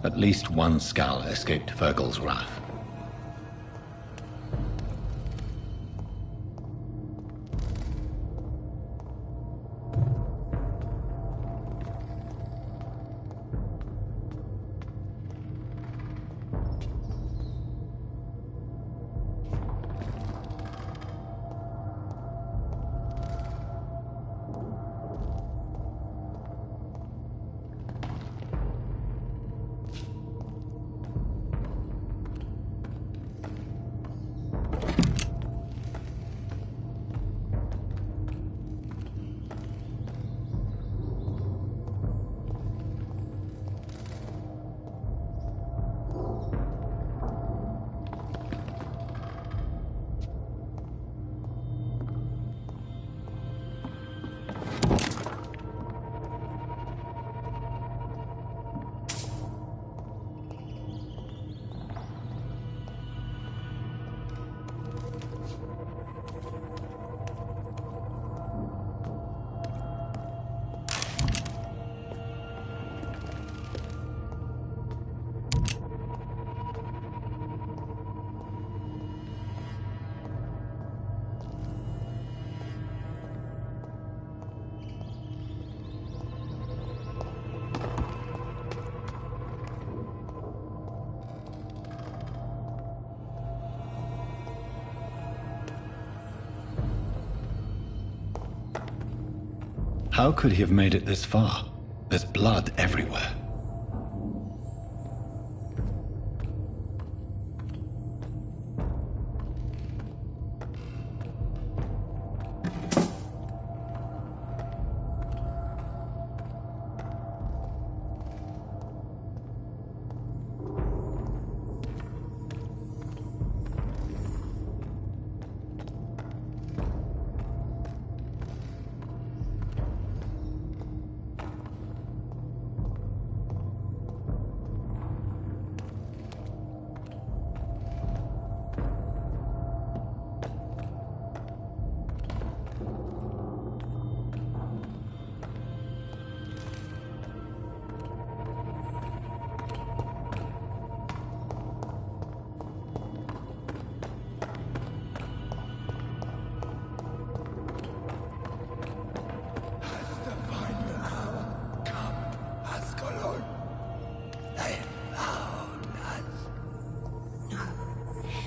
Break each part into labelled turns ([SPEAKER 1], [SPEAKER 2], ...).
[SPEAKER 1] At least one Skull escaped Fergal's wrath. How could he have made it this far? There's blood everywhere.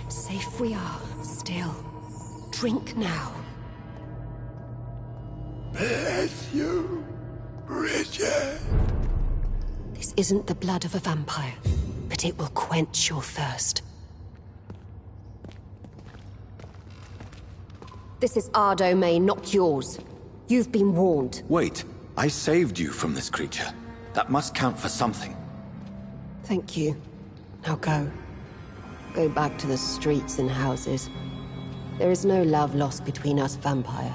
[SPEAKER 2] Safe we are, still. Drink now.
[SPEAKER 3] Bless you, Bridget.
[SPEAKER 2] This isn't the blood of a vampire, but it will quench your thirst. This is our domain, not yours. You've been warned.
[SPEAKER 4] Wait, I saved you from this creature. That must count for something.
[SPEAKER 2] Thank you. Now go. Go back to the streets and houses. There is no love lost between us, Vampire.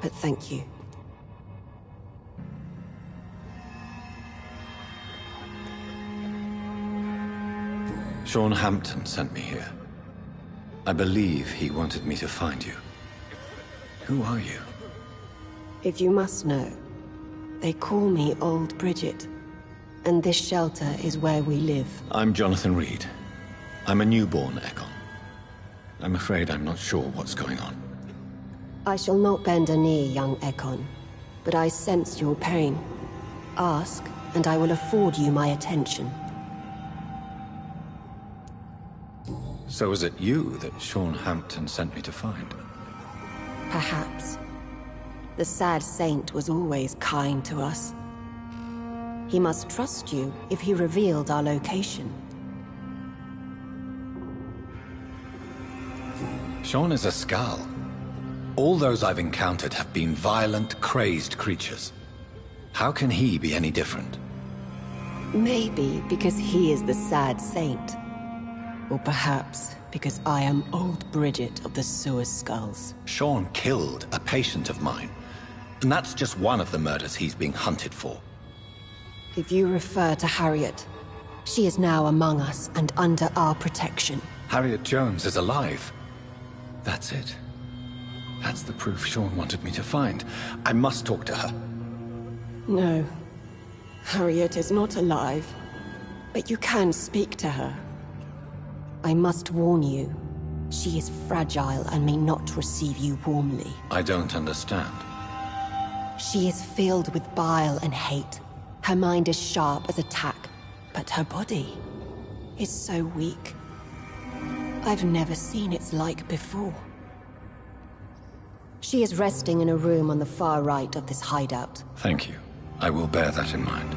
[SPEAKER 2] But thank you.
[SPEAKER 4] Sean Hampton sent me here. I believe he wanted me to find you. Who are you?
[SPEAKER 2] If you must know, they call me Old Bridget. And this shelter is where we live.
[SPEAKER 4] I'm Jonathan Reed. I'm a newborn Ekon. I'm afraid I'm not sure what's going on.
[SPEAKER 2] I shall not bend a knee, young Ekon, but I sense your pain. Ask, and I will afford you my attention.
[SPEAKER 4] So is it you that Sean Hampton sent me to find?
[SPEAKER 2] Perhaps. The sad saint was always kind to us. He must trust you if he revealed our location.
[SPEAKER 4] Sean is a Skull. All those I've encountered have been violent, crazed creatures. How can he be any different?
[SPEAKER 2] Maybe because he is the sad saint. Or perhaps because I am Old Bridget of the Sewer Skulls.
[SPEAKER 4] Sean killed a patient of mine. And that's just one of the murders he's being hunted for.
[SPEAKER 2] If you refer to Harriet, she is now among us and under our protection.
[SPEAKER 4] Harriet Jones is alive. That's it. That's the proof Sean wanted me to find. I must talk to her.
[SPEAKER 2] No. Harriet is not alive. But you can speak to her. I must warn you, she is fragile and may not receive you warmly.
[SPEAKER 4] I don't understand.
[SPEAKER 2] She is filled with bile and hate. Her mind is sharp as a tack, but her body is so weak. I've never seen its like before. She is resting in a room on the far right of this hideout.
[SPEAKER 4] Thank you. I will bear that in mind.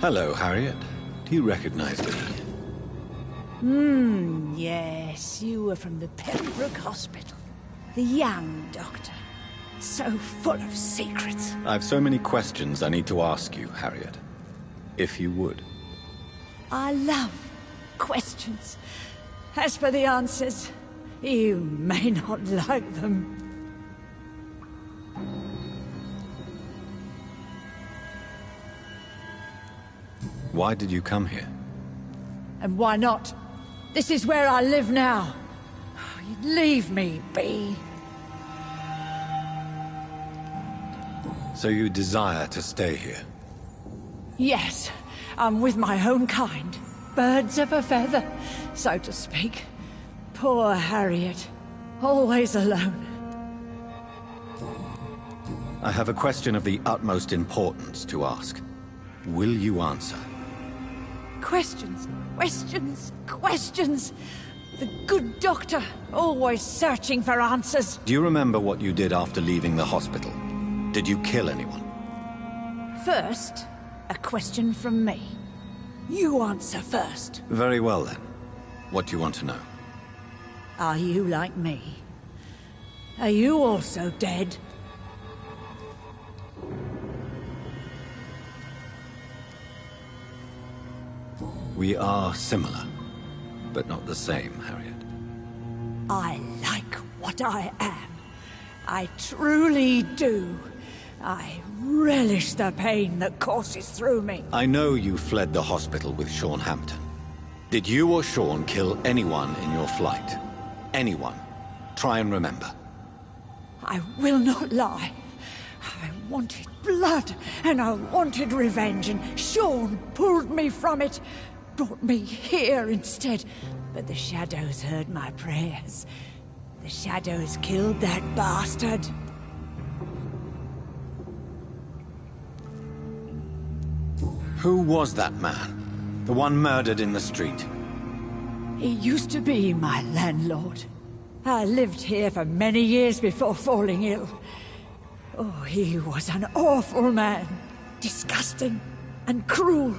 [SPEAKER 4] Hello, Harriet. Do you recognize me?
[SPEAKER 5] Yes, you were from the Pembroke Hospital. The young doctor. So full of secrets.
[SPEAKER 4] I've so many questions I need to ask you, Harriet. If you would.
[SPEAKER 5] I love questions. As for the answers, you may not like them.
[SPEAKER 4] Why did you come here?
[SPEAKER 5] And why not? This is where I live now. Leave me be.
[SPEAKER 4] So you desire to stay here?
[SPEAKER 5] Yes, I'm with my own kind. Birds of a feather, so to speak. Poor Harriet. Always alone.
[SPEAKER 4] I have a question of the utmost importance to ask. Will you answer?
[SPEAKER 5] Questions, questions, questions. The good doctor, always searching for answers.
[SPEAKER 4] Do you remember what you did after leaving the hospital? Did you kill anyone?
[SPEAKER 5] First, a question from me. You answer first.
[SPEAKER 4] Very well then. What do you want to know?
[SPEAKER 5] Are you like me? Are you also dead?
[SPEAKER 4] We are similar, but not the same, Harriet.
[SPEAKER 5] I like what I am. I truly do. I relish the pain that courses through me.
[SPEAKER 4] I know you fled the hospital with Sean Hampton. Did you or Sean kill anyone in your flight? Anyone? Try and remember.
[SPEAKER 5] I will not lie. I wanted blood, and I wanted revenge, and Sean pulled me from it. Brought me here instead. But the shadows heard my prayers. The shadows killed that bastard.
[SPEAKER 4] Who was that man? The one murdered in the street?
[SPEAKER 5] He used to be my landlord. I lived here for many years before falling ill. Oh, he was an awful man. Disgusting and cruel.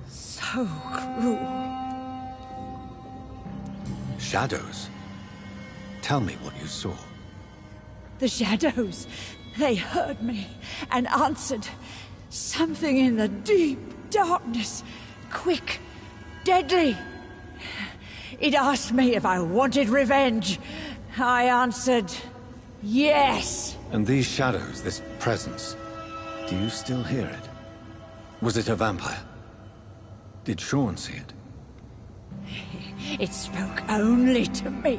[SPEAKER 5] So cruel.
[SPEAKER 4] Shadows? Tell me what you saw.
[SPEAKER 5] The shadows, they heard me and answered. Something in the deep darkness. Quick, deadly. It asked me if I wanted revenge. I answered, yes.
[SPEAKER 4] And these shadows, this presence, do you still hear it? Was it a vampire? Did Sean see it?
[SPEAKER 5] It spoke only to me,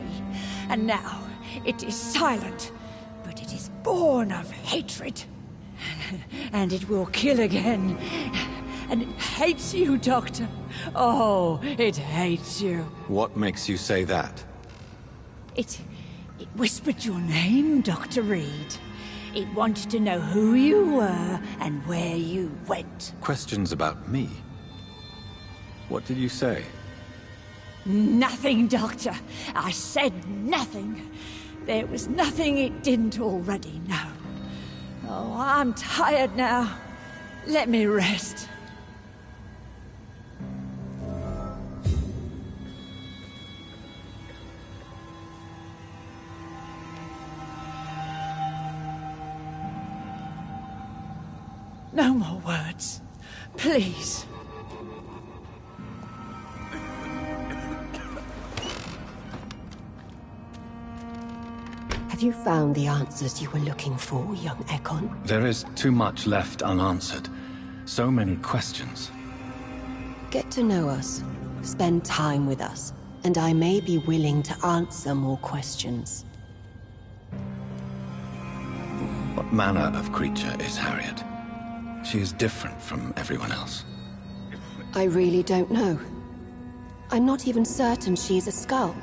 [SPEAKER 5] and now it is silent, but it is born of hatred. And it will kill again. And it hates you, Doctor. Oh, it hates you.
[SPEAKER 4] What makes you say that?
[SPEAKER 5] It whispered your name, Dr. Reed. It wanted to know who you were and where you went.
[SPEAKER 4] Questions about me? What did you say?
[SPEAKER 5] Nothing, Doctor. I said nothing. There was nothing it didn't already know. Oh, I'm tired now. Let me rest. No more words. Please.
[SPEAKER 2] Have you found the answers you were looking for, young Ekon?
[SPEAKER 4] There is too much left unanswered. So many questions.
[SPEAKER 2] Get to know us, spend time with us, and I may be willing to answer more questions.
[SPEAKER 4] What manner of creature is Harriet? She is different from everyone else.
[SPEAKER 2] I really don't know. I'm not even certain she's a skull.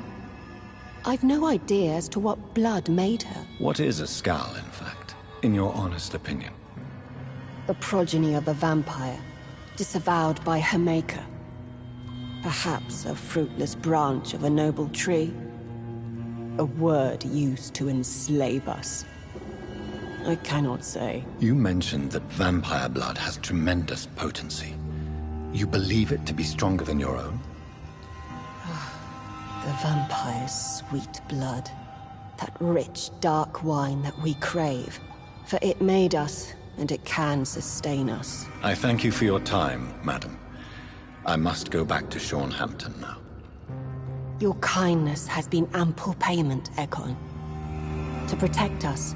[SPEAKER 2] I've no idea as to what blood made her.
[SPEAKER 4] What is a skull, in fact, in your honest opinion?
[SPEAKER 2] The progeny of a vampire, disavowed by her maker. Perhaps a fruitless branch of a noble tree. A word used to enslave us. I cannot say.
[SPEAKER 4] You mentioned that vampire blood has tremendous potency. You believe it to be stronger than your own?
[SPEAKER 2] The vampire's sweet blood. That rich, dark wine that we crave. For it made us, and it can sustain us.
[SPEAKER 4] I thank you for your time, madam. I must go back to Hampton now.
[SPEAKER 2] Your kindness has been ample payment, Ekon. To protect us,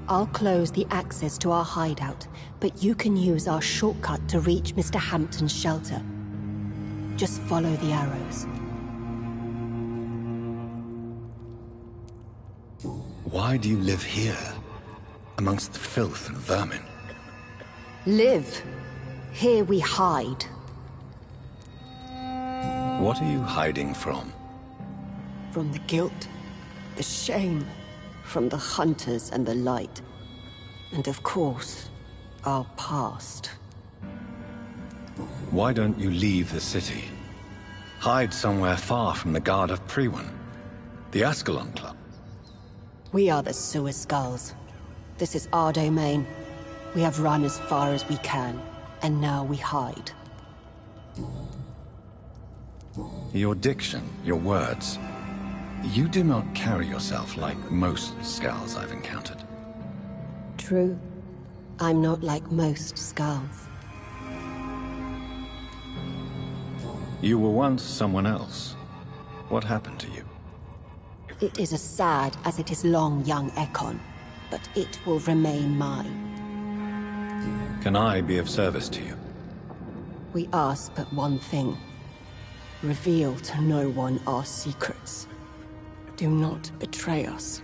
[SPEAKER 2] I'll close the access to our hideout, but you can use our shortcut to reach Mr. Hampton's shelter. Just follow the arrows.
[SPEAKER 4] Why do you live here, amongst the filth and vermin?
[SPEAKER 2] Live. Here we hide.
[SPEAKER 4] What are you hiding from?
[SPEAKER 2] From the guilt, the shame, from the hunters and the light. And of course, our past.
[SPEAKER 4] Why don't you leave the city? Hide somewhere far from the Guard of Priwen, the Ascalon Club.
[SPEAKER 2] We are the Sewer Skulls. This is our domain. We have run as far as we can, and now we hide.
[SPEAKER 4] Your diction, your words. You do not carry yourself like most skulls I've encountered.
[SPEAKER 2] True. I'm not like most skulls.
[SPEAKER 4] You were once someone else. What happened to you?
[SPEAKER 2] It is as sad as it is long, young Ekon, but it will remain mine.
[SPEAKER 4] Can I be of service to you?
[SPEAKER 2] We ask but one thing. Reveal to no one our secrets. Do not betray us.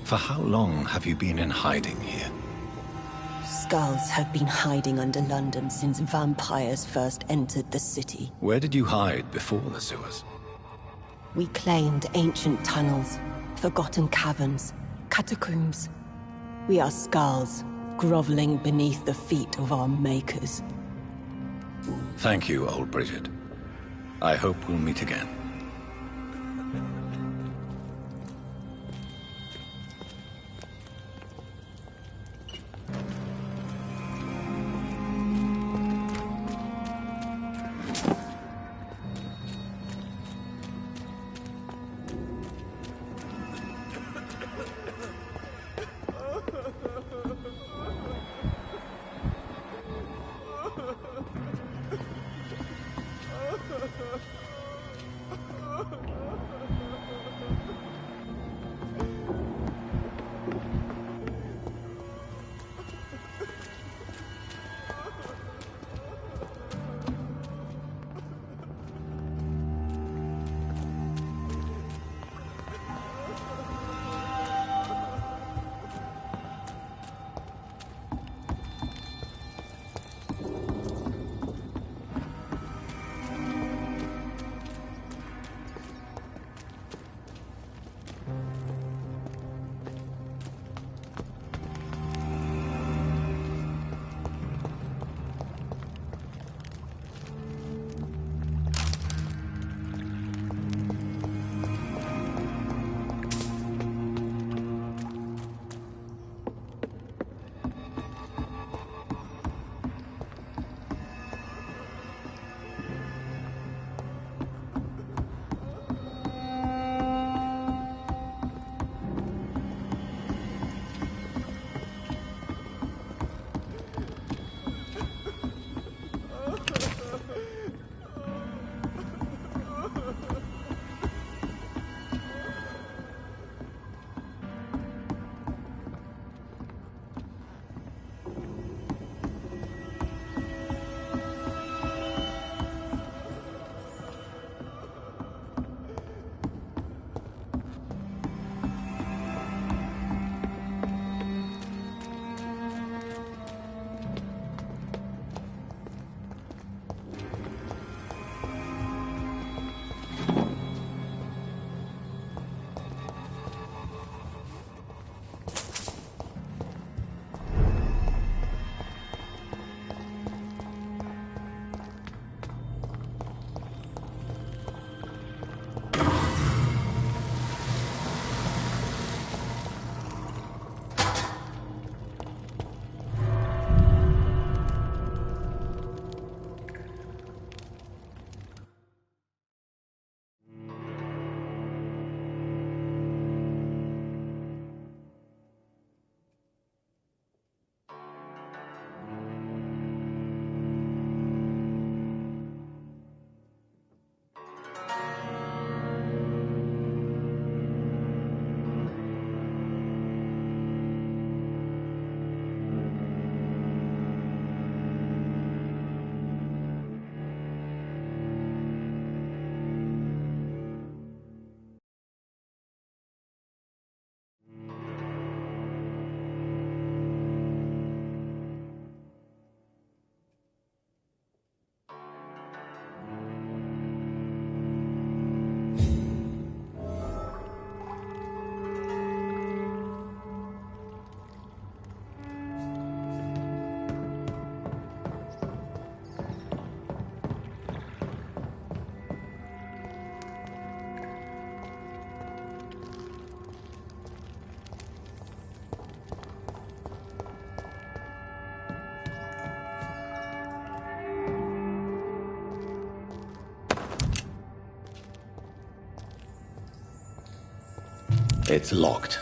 [SPEAKER 4] For how long have you been in hiding here?
[SPEAKER 2] Skulls have been hiding under London since vampires first entered the city.
[SPEAKER 4] Where did you hide before the sewers?
[SPEAKER 2] We claimed ancient tunnels, forgotten caverns, catacombs. We are skulls, groveling beneath the feet of our makers.
[SPEAKER 4] Thank you, old Bridget. I hope we'll meet again. It's locked.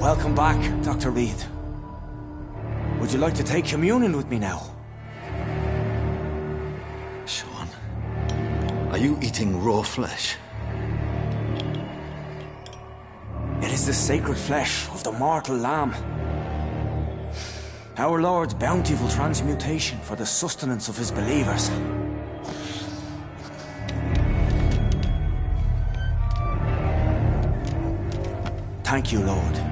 [SPEAKER 6] Welcome back, Dr. Reed. Would you like to take communion with me now?
[SPEAKER 4] Sean, are you eating raw flesh?
[SPEAKER 6] It is the sacred flesh of the mortal lamb. Our Lord's bountiful transmutation for the sustenance of his believers. Thank you, Lord.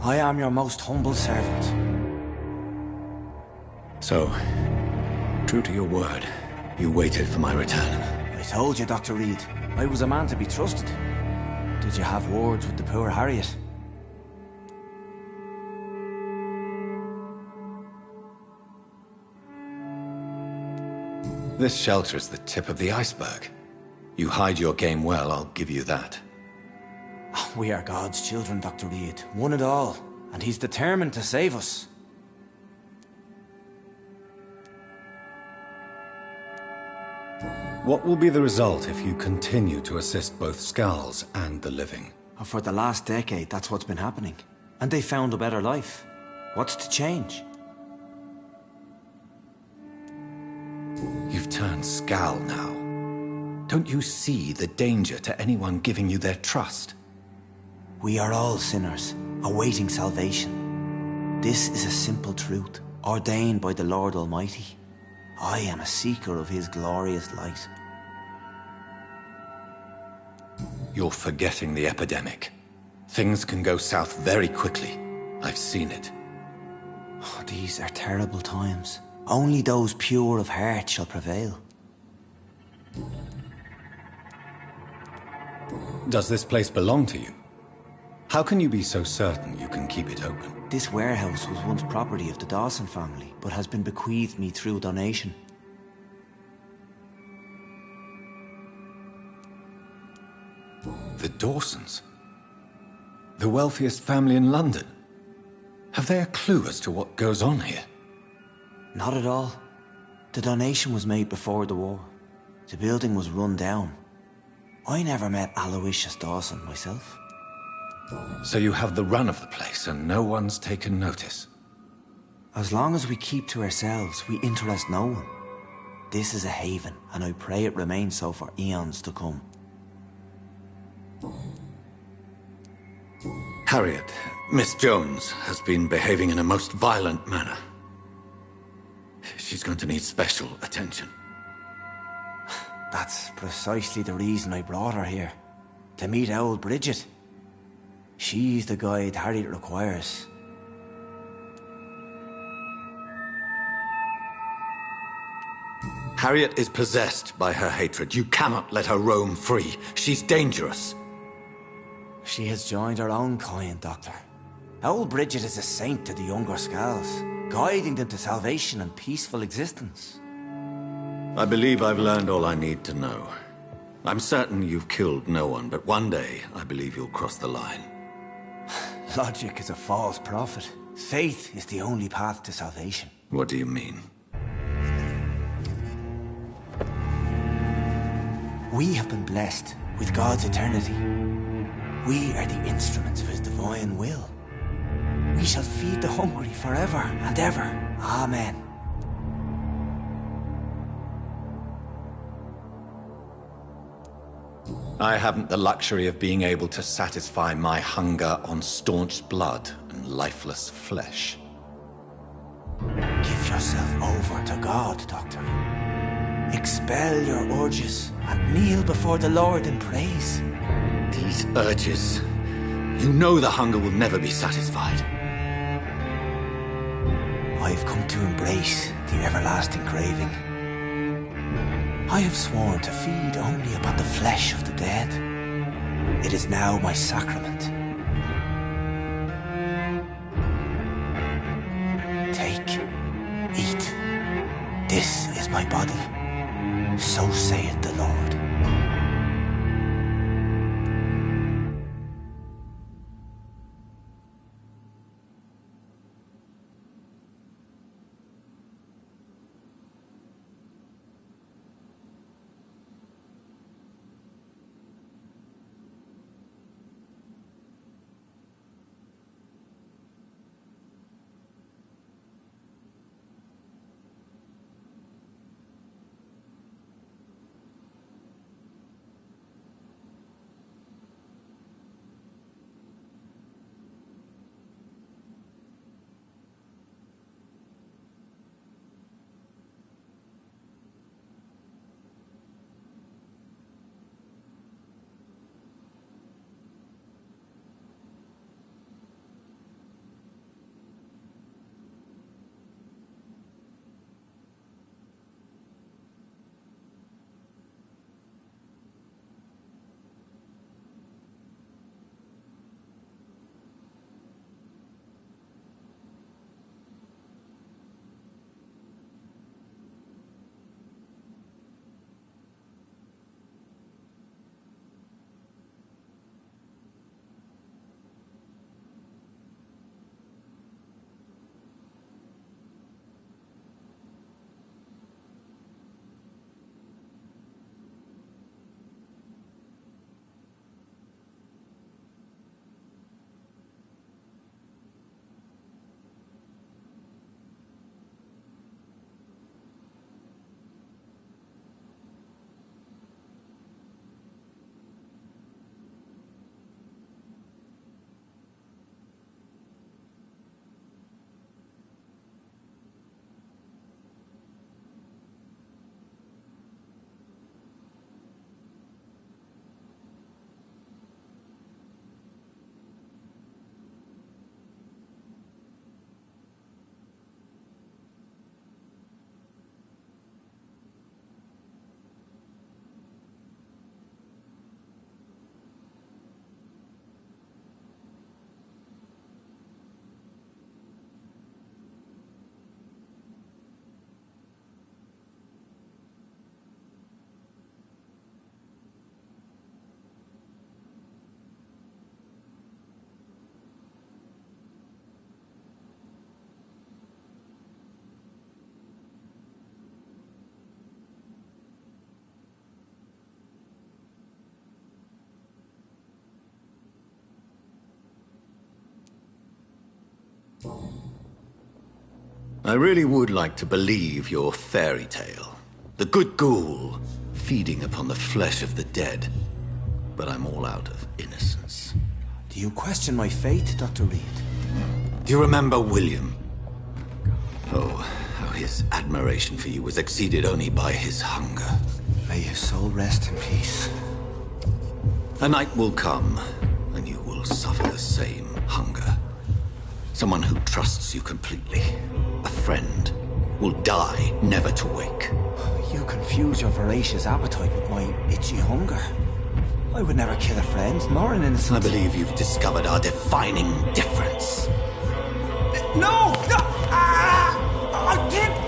[SPEAKER 6] I am your most humble servant.
[SPEAKER 4] So, true to your word, you waited for my return.
[SPEAKER 6] I told you, Dr. Reed, I was a man to be trusted. Did you have words with the poor Harriet?
[SPEAKER 4] This shelter is the tip of the iceberg. You hide your game well, I'll give you that.
[SPEAKER 6] We are God's children, Dr. Reed. One and all. And he's determined to save us.
[SPEAKER 4] What will be the result if you continue to assist both Skulls and the living?
[SPEAKER 6] For the last decade, that's what's been happening. And they found a better life. What's to change?
[SPEAKER 4] You've turned Skull now. Don't you see the danger to anyone giving you their trust?
[SPEAKER 6] We are all sinners, awaiting salvation. This is a simple truth, ordained by the Lord Almighty. I am a seeker of His glorious light.
[SPEAKER 4] You're forgetting the epidemic. Things can go south very quickly. I've seen it.
[SPEAKER 6] Oh, these are terrible times. Only those pure of heart shall prevail.
[SPEAKER 4] Does this place belong to you? How can you be so certain you can keep it open?
[SPEAKER 6] This warehouse was once property of the Dawson family, but has been bequeathed me through donation.
[SPEAKER 4] The Dawsons? The wealthiest family in London? Have they a clue as to what goes on here?
[SPEAKER 6] Not at all. The donation was made before the war. The building was run down. I never met Aloysius Dawson myself.
[SPEAKER 4] So you have the run of the place and no one's taken notice?
[SPEAKER 6] As long as we keep to ourselves, we interest no one. This is a haven, and I pray it remains so for eons to come.
[SPEAKER 4] Harriet, Miss Jones has been behaving in a most violent manner. She's going to need special attention.
[SPEAKER 6] That's precisely the reason I brought her here. To meet old Bridget. She's the guide Harriet requires.
[SPEAKER 4] Harriet is possessed by her hatred. You cannot let her roam free. She's dangerous.
[SPEAKER 6] She has joined her own kind, Doctor. Old Bridget is a saint to the younger Skulls, guiding them to salvation and peaceful existence.
[SPEAKER 4] I believe I've learned all I need to know. I'm certain you've killed no one, but one day I believe you'll cross the line.
[SPEAKER 6] Logic is a false prophet. Faith is the only path to salvation.
[SPEAKER 4] What do you mean?
[SPEAKER 6] We have been blessed with God's eternity. We are the instruments of His divine will. We shall feed the hungry forever and ever. Amen.
[SPEAKER 4] I haven't the luxury of being able to satisfy my hunger on staunch blood and lifeless flesh.
[SPEAKER 6] Give yourself over to God, Doctor. Expel your urges and kneel before the Lord in praise.
[SPEAKER 4] These urges. You know the hunger will never be satisfied.
[SPEAKER 6] I've come to embrace the everlasting craving. I have sworn to feed only upon the flesh of the dead. It is now my sacrament. Take, eat. This is my body. So saith the Lord.
[SPEAKER 4] I really would like to believe your fairy tale. The good ghoul feeding upon the flesh of the dead. But I'm all out of innocence.
[SPEAKER 6] Do you question my faith, Dr. Reed?
[SPEAKER 4] Do you remember William? Oh, how his admiration for you was exceeded only by his hunger.
[SPEAKER 6] May his soul rest in peace.
[SPEAKER 4] A night will come, and you will suffer the same hunger. Someone who trusts you completely, a friend, will die never to wake.
[SPEAKER 6] You confuse your voracious appetite with my itchy hunger. I would never kill a friend, nor an innocent...
[SPEAKER 4] I believe you've discovered our defining difference.
[SPEAKER 6] No! No! I can't...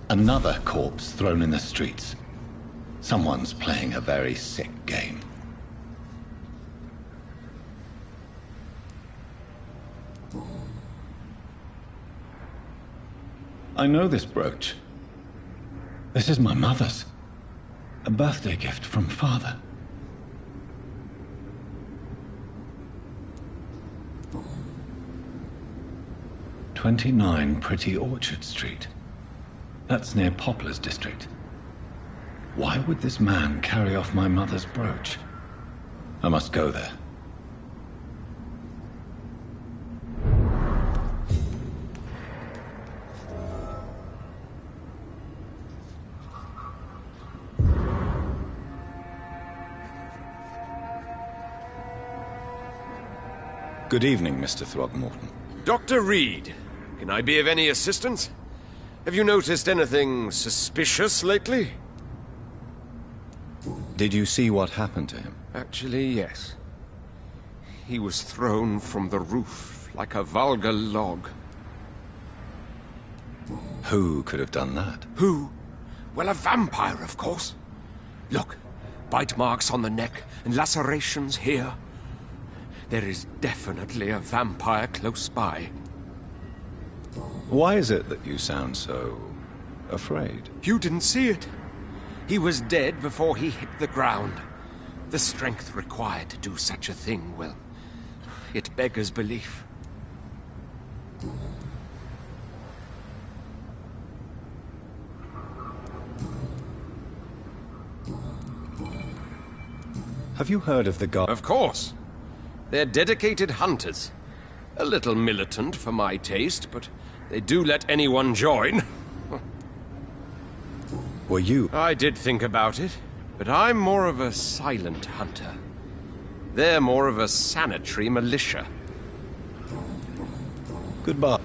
[SPEAKER 1] Another corpse thrown in the streets. Someone's playing a very sick game. I know this brooch. This is my mother's. A birthday gift from father. "29 Pretty Orchard Street. That's near Poplar's district. Why would this man carry off my mother's brooch? I must go there. Good evening, Mr. Throgmorton.
[SPEAKER 7] Dr. Reed, can I be of any assistance? Have you noticed anything suspicious lately?
[SPEAKER 1] Did you see what happened to him?
[SPEAKER 7] Actually, yes. He was thrown from the roof like a vulgar log.
[SPEAKER 1] Who could have done that?
[SPEAKER 7] Who? Well, a vampire, of course. Look, bite marks on the neck and lacerations here. There is definitely a vampire close by.
[SPEAKER 1] Why is it that you sound so afraid?
[SPEAKER 7] You didn't see it. He was dead before he hit the ground. The strength required to do such a thing, well, it beggars belief.
[SPEAKER 1] Have you heard of the god?
[SPEAKER 7] Of course. They're dedicated hunters. A little militant for my taste, but they do let anyone join.
[SPEAKER 1] Were you?
[SPEAKER 7] I did think about it, but I'm more of a silent hunter. They're more of a sanitary militia.
[SPEAKER 1] Goodbye.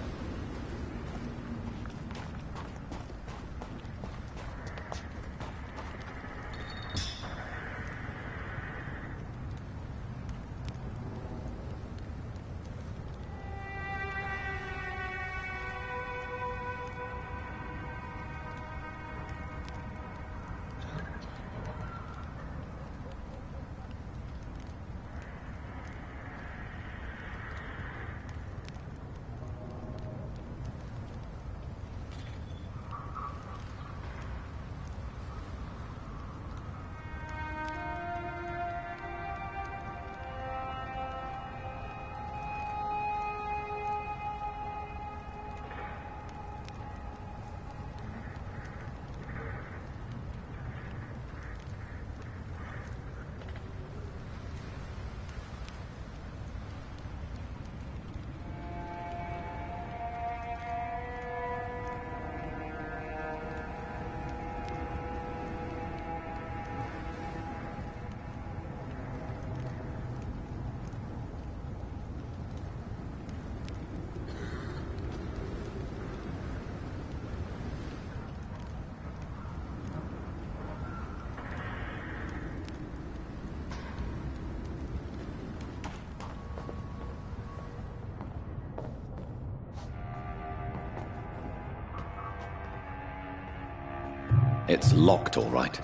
[SPEAKER 1] It's locked, all right.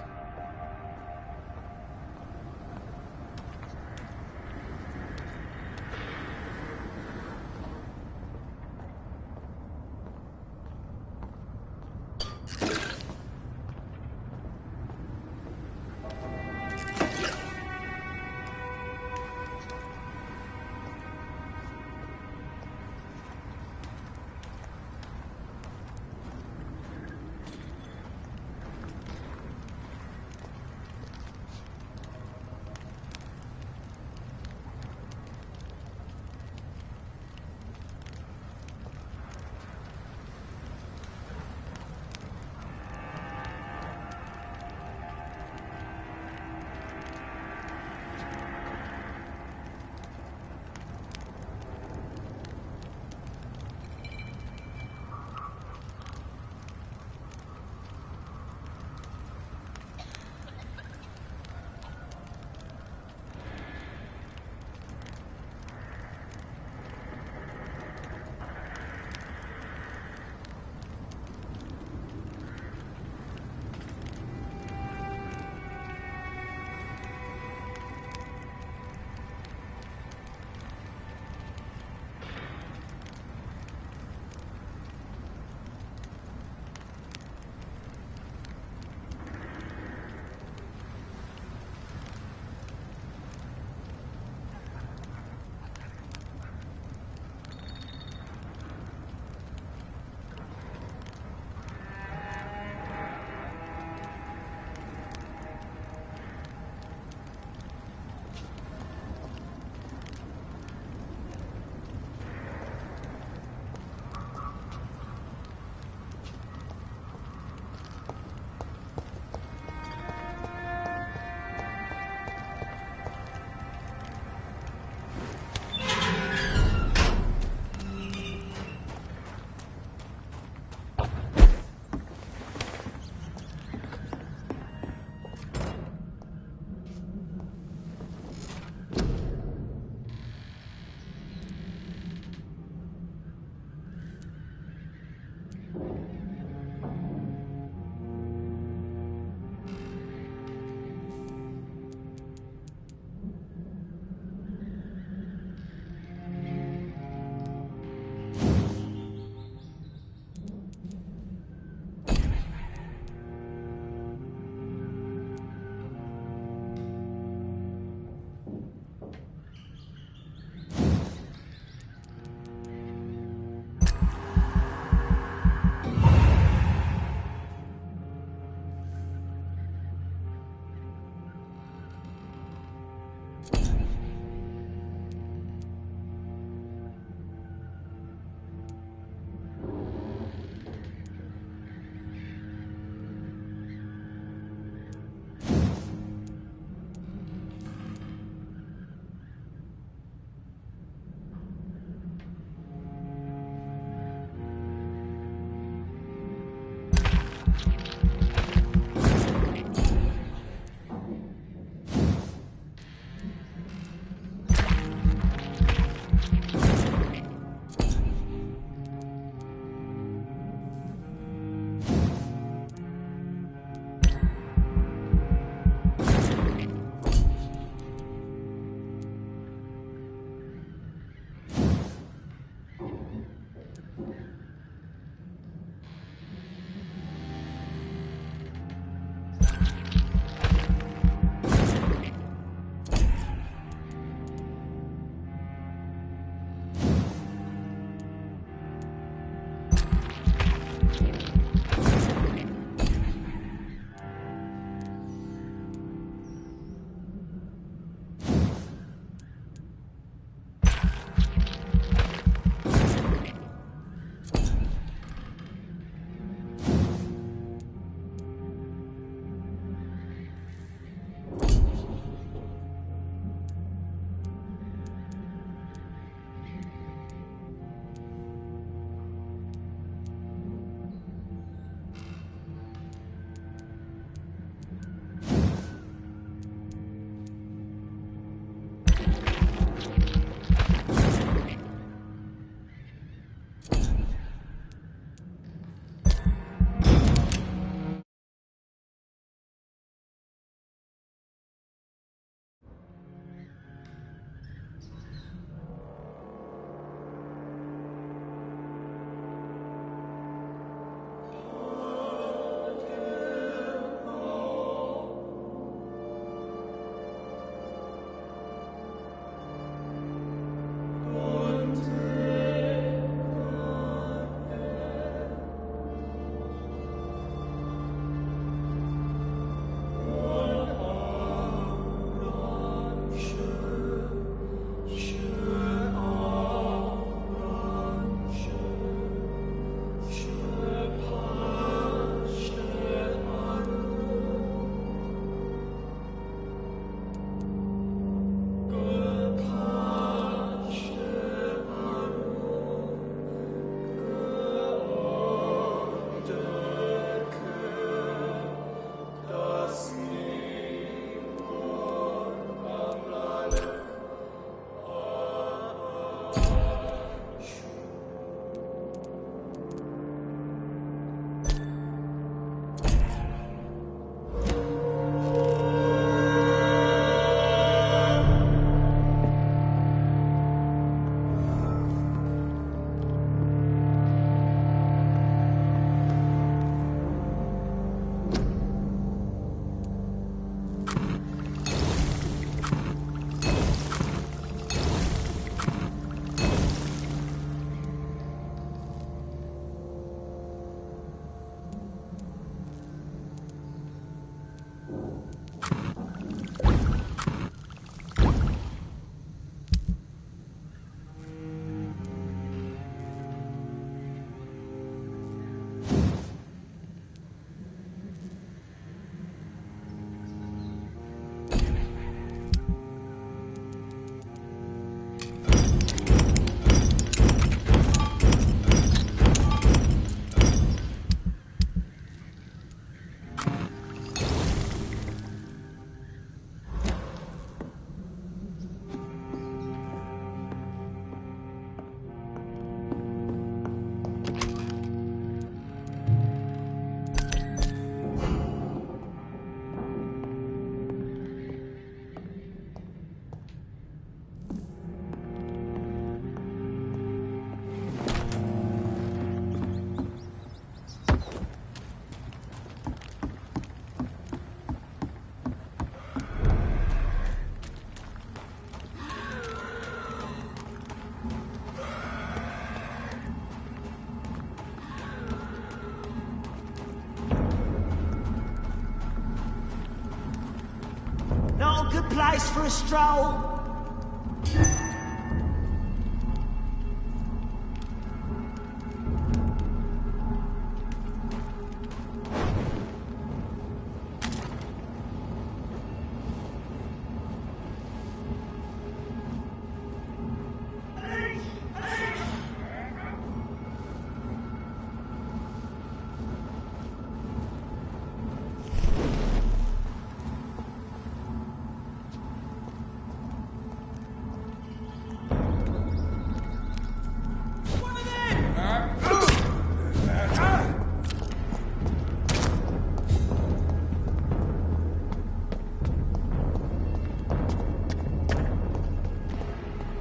[SPEAKER 6] place for a stroll?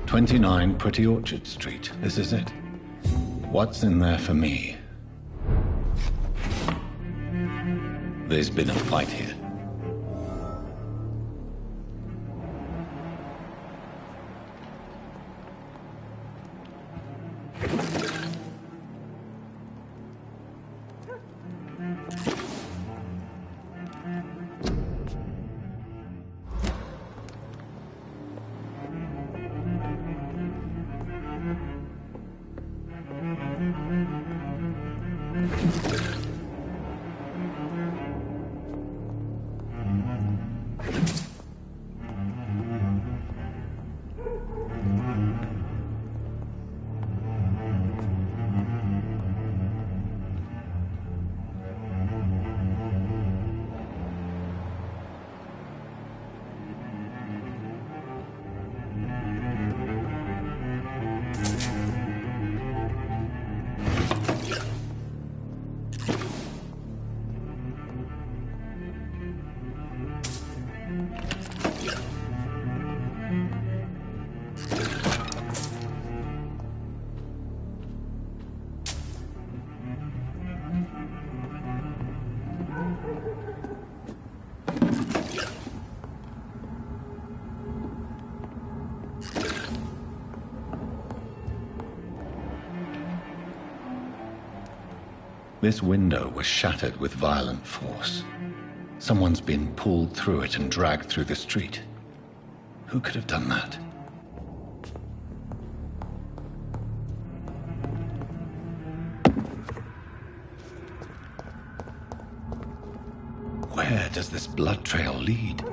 [SPEAKER 1] "29 Pretty Orchard Street. This is it. What's in there for me?" There's been a fight here. This window was shattered with violent force. Someone's been pulled through it and dragged through the street. Who could have done that? Where does this blood trail lead?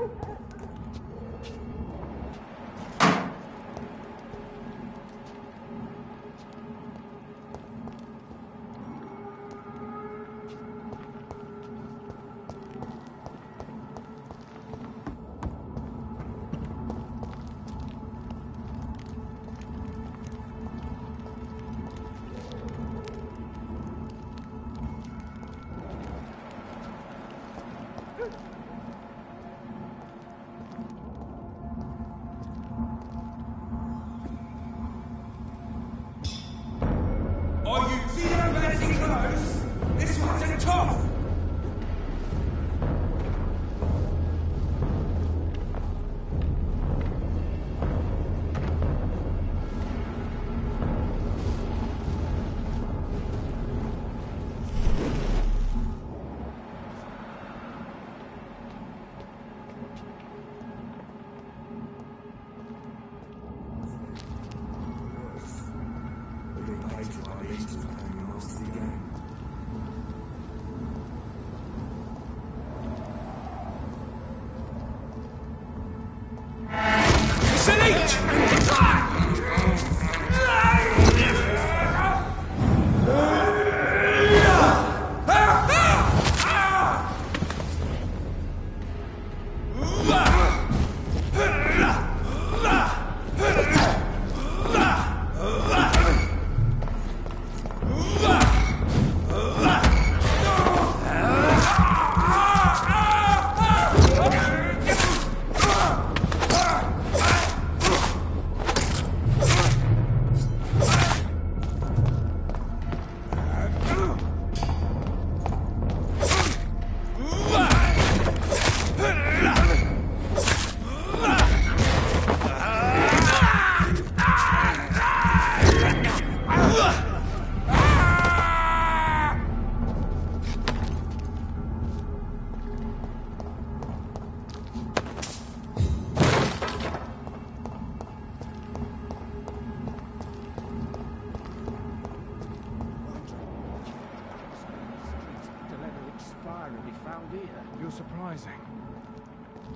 [SPEAKER 3] surprising.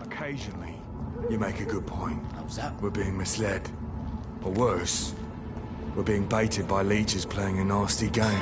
[SPEAKER 3] Occasionally, you make a good point.
[SPEAKER 6] How's that?
[SPEAKER 3] We're being misled. Or worse, we're being baited by leeches playing a nasty game.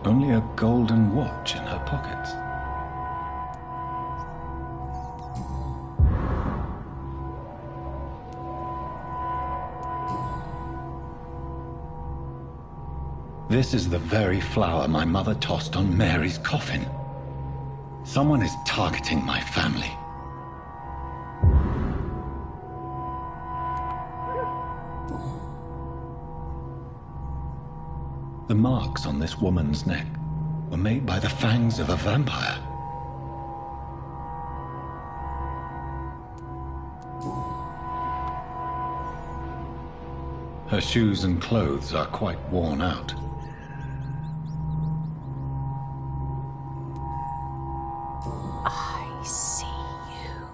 [SPEAKER 1] Only a golden watch in her pockets. This is the very flower my mother tossed on Mary's coffin. Someone is targeting my family. The marks on this woman's neck were made by the fangs of a vampire. Her shoes and clothes are quite worn out.
[SPEAKER 2] I see you.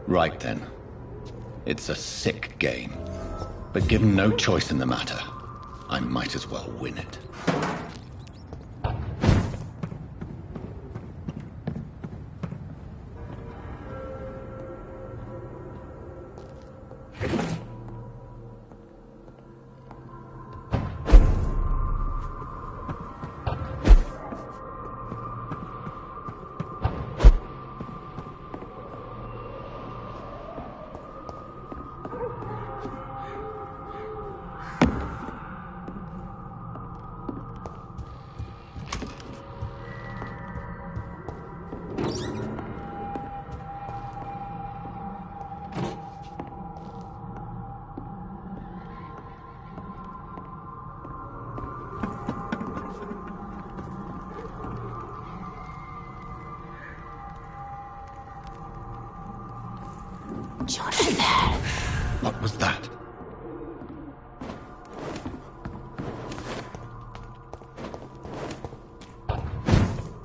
[SPEAKER 1] Right then. It's a sick game. But given no choice in the matter, I might as well win it.
[SPEAKER 2] Jonathan!
[SPEAKER 1] What was that?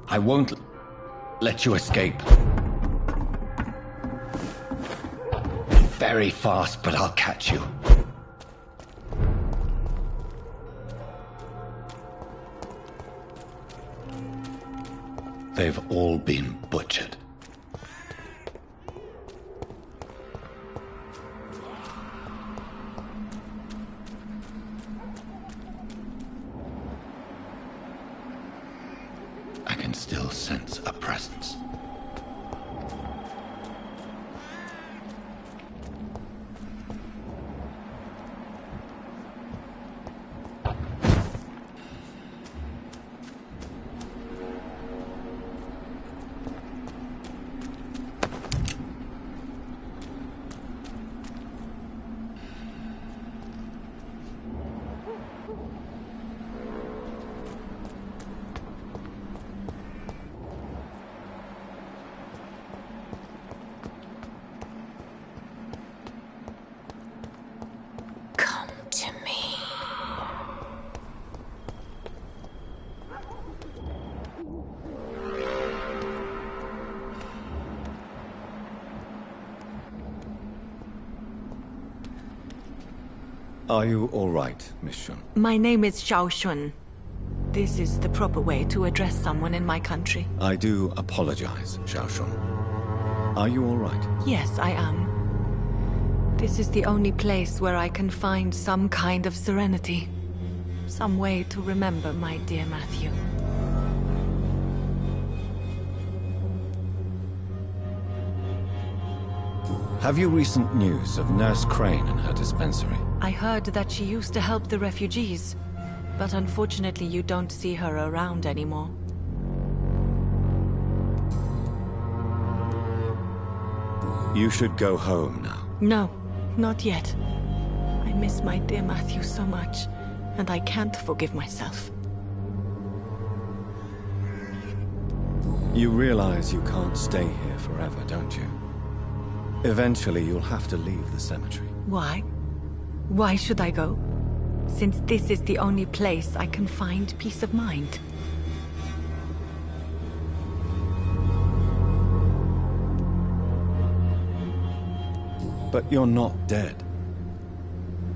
[SPEAKER 1] I won't let you escape. Very fast, but I'll catch you. They've all been butchered. I can still sense a presence. Are you all right, Miss Shun?
[SPEAKER 8] My name is Xiao Shun. This is the proper way to address someone in my country.
[SPEAKER 1] I do apologize, Xiao Shun. Are you all right?
[SPEAKER 8] Yes, I am. This is the only place where I can find some kind of serenity. Some way to remember my dear Matthew.
[SPEAKER 1] Have you recent news of Nurse Crane and her dispensary?
[SPEAKER 8] I heard that she used to help the refugees, but unfortunately you don't see her around anymore.
[SPEAKER 1] You should go home now.
[SPEAKER 8] No, not yet. I miss my dear Matthew so much, and I can't forgive myself.
[SPEAKER 1] You realize you can't stay here forever, don't you? Eventually, you'll have to leave the cemetery.
[SPEAKER 8] Why? Why should I go? Since this is the only place I can find peace of mind.
[SPEAKER 1] But you're not dead.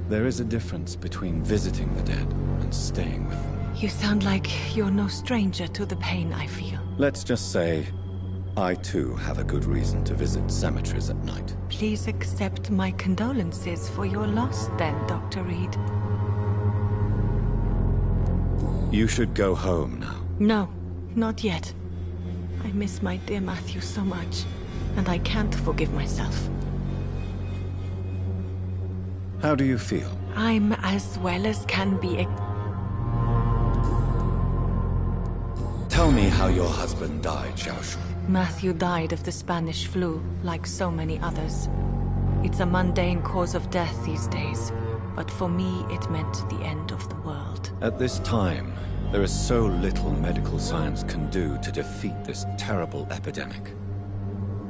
[SPEAKER 1] There is a difference between visiting the dead and staying with them.
[SPEAKER 8] You sound like you're no stranger to the pain I feel.
[SPEAKER 1] Let's just say, I too have a good reason to visit cemeteries at night.
[SPEAKER 8] Please accept my condolences for your loss then, Dr. Reed.
[SPEAKER 1] You should go home now.
[SPEAKER 8] No, not yet. I miss my dear Matthew so much, and I can't forgive myself.
[SPEAKER 1] How do you feel?
[SPEAKER 8] I'm as well as can be.
[SPEAKER 1] Tell me how your husband died, Xiao Shun.
[SPEAKER 8] Matthew died of the Spanish flu, like so many others. It's a mundane cause of death these days, but for me it meant the end of the world.
[SPEAKER 1] At this time, there is so little medical science can do to defeat this terrible epidemic.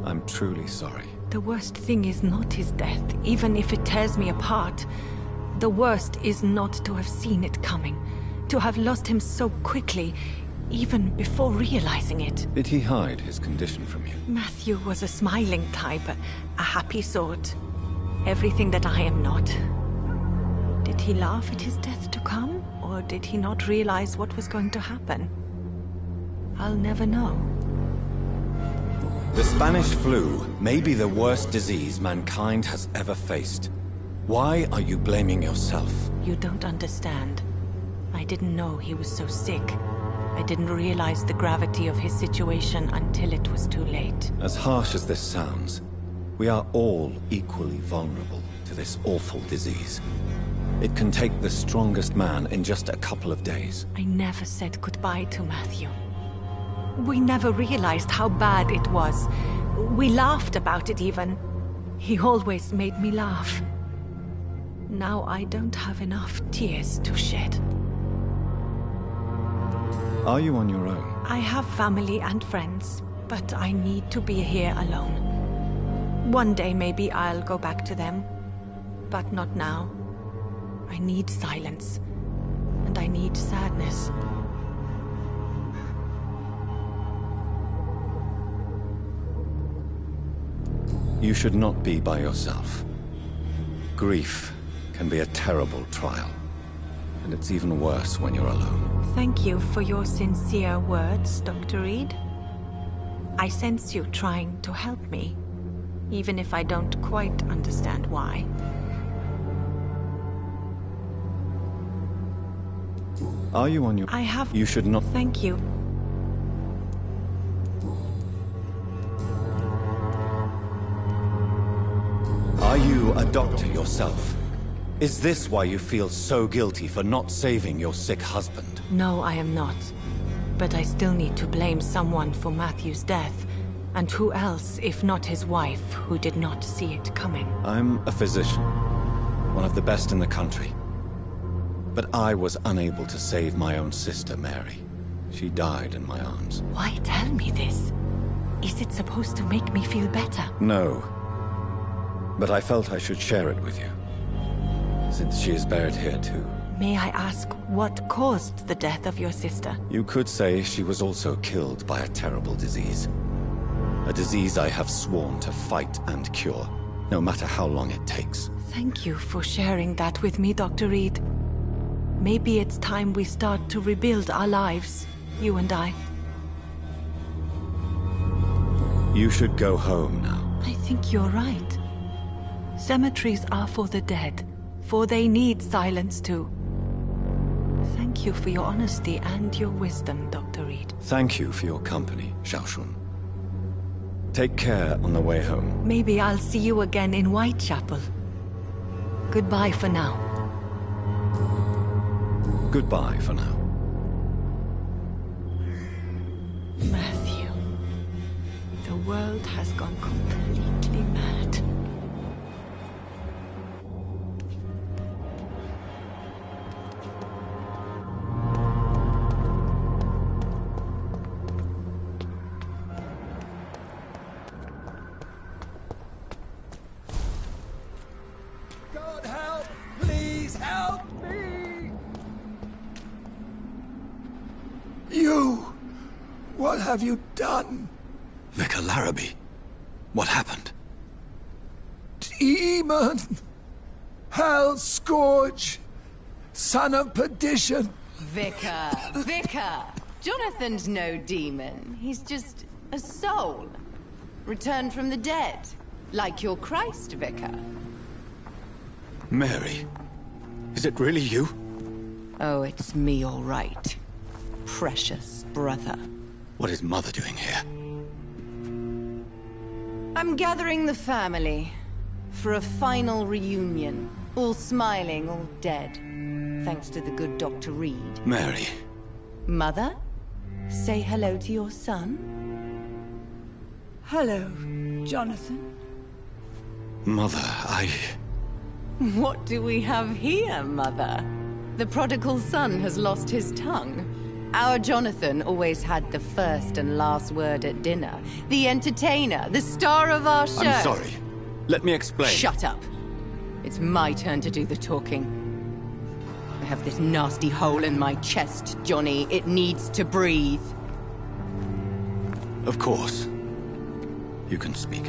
[SPEAKER 1] I'm truly sorry.
[SPEAKER 8] The worst thing is not his death, even if it tears me apart. The worst is not to have seen it coming, to have lost him so quickly, even before realizing it.
[SPEAKER 1] Did he hide his condition from you?
[SPEAKER 8] Matthew was a smiling type, a happy sort. Everything that I am not. Did he laugh at his death to come, or did he not realize what was going to happen? I'll never know.
[SPEAKER 1] The Spanish flu may be the worst disease mankind has ever faced. Why are you blaming yourself?
[SPEAKER 8] You don't understand. I didn't know he was so sick. I didn't realize the gravity of his situation until it was too late.
[SPEAKER 1] As harsh as this sounds, we are all equally vulnerable to this awful disease. It can take the strongest man in just a couple of days.
[SPEAKER 8] I never said goodbye to Matthew. We never realized how bad it was. We laughed about it even. He always made me laugh. Now I don't have enough tears to shed.
[SPEAKER 1] Are you on your own?
[SPEAKER 8] I have family and friends, but I need to be here alone. One day maybe I'll go back to them, but not now. I need silence, and I need sadness.
[SPEAKER 1] You should not be by yourself. Grief can be a terrible trial, and it's even worse when you're alone.
[SPEAKER 8] Thank you for your sincere words, Dr. Reed. I sense you trying to help me, even if I don't quite understand why.
[SPEAKER 1] Are you on your...
[SPEAKER 8] I have...
[SPEAKER 1] You should not...
[SPEAKER 8] Thank you.
[SPEAKER 1] Are you a doctor yourself? Is this why you feel so guilty for not saving your sick husband?
[SPEAKER 8] No, I am not. But I still need to blame someone for Matthew's death. And who else, if not his wife, who did not see it coming?
[SPEAKER 1] I'm a physician. One of the best in the country. But I was unable to save my own sister, Mary. She died in my arms.
[SPEAKER 8] Why tell me this? Is it supposed to make me feel better?
[SPEAKER 1] No. But I felt I should share it with you. Since she is buried here too.
[SPEAKER 8] May I ask what caused the death of your sister?
[SPEAKER 1] You could say she was also killed by a terrible disease. A disease I have sworn to fight and cure, no matter how long it takes.
[SPEAKER 8] Thank you for sharing that with me, Dr. Reed. Maybe it's time we start to rebuild our lives, you and I.
[SPEAKER 1] You should go home now.
[SPEAKER 8] I think you're right. Cemeteries are for the dead, for they need silence too. Thank you for your honesty and your wisdom, Dr. Reed.
[SPEAKER 1] Thank you for your company, Xiaoshun. Take care on the way home.
[SPEAKER 8] Maybe I'll see you again in Whitechapel. Goodbye for now.
[SPEAKER 1] Goodbye for now.
[SPEAKER 8] Matthew, the world has gone completely mad.
[SPEAKER 3] God help! Please help me! You! What have you done?
[SPEAKER 4] Vicar Larrabee, what happened?
[SPEAKER 3] Demon! Hell scourge! Son of perdition!
[SPEAKER 9] Vicar! Jonathan's no demon. He's just a soul. Returned from the dead. Like your Christ, Vicar.
[SPEAKER 4] Mary, is it really you?
[SPEAKER 9] Oh, it's me, all right. Precious brother.
[SPEAKER 4] What is Mother doing here?
[SPEAKER 9] I'm gathering the family for a final reunion. All smiling, all dead. Thanks to the good Dr. Reed.
[SPEAKER 4] Mary.
[SPEAKER 9] Mother, say hello to your son.
[SPEAKER 5] Hello, Jonathan.
[SPEAKER 4] Mother,
[SPEAKER 9] What do we have here, Mother? The prodigal son has lost his tongue. Our Jonathan always had the first and last word at dinner. The entertainer, the star of our show.
[SPEAKER 4] I'm sorry. Let me explain.
[SPEAKER 9] Shut up. It's my turn to do the talking. I have this nasty hole in my chest, Johnny. It needs to breathe.
[SPEAKER 4] Of course. You can speak.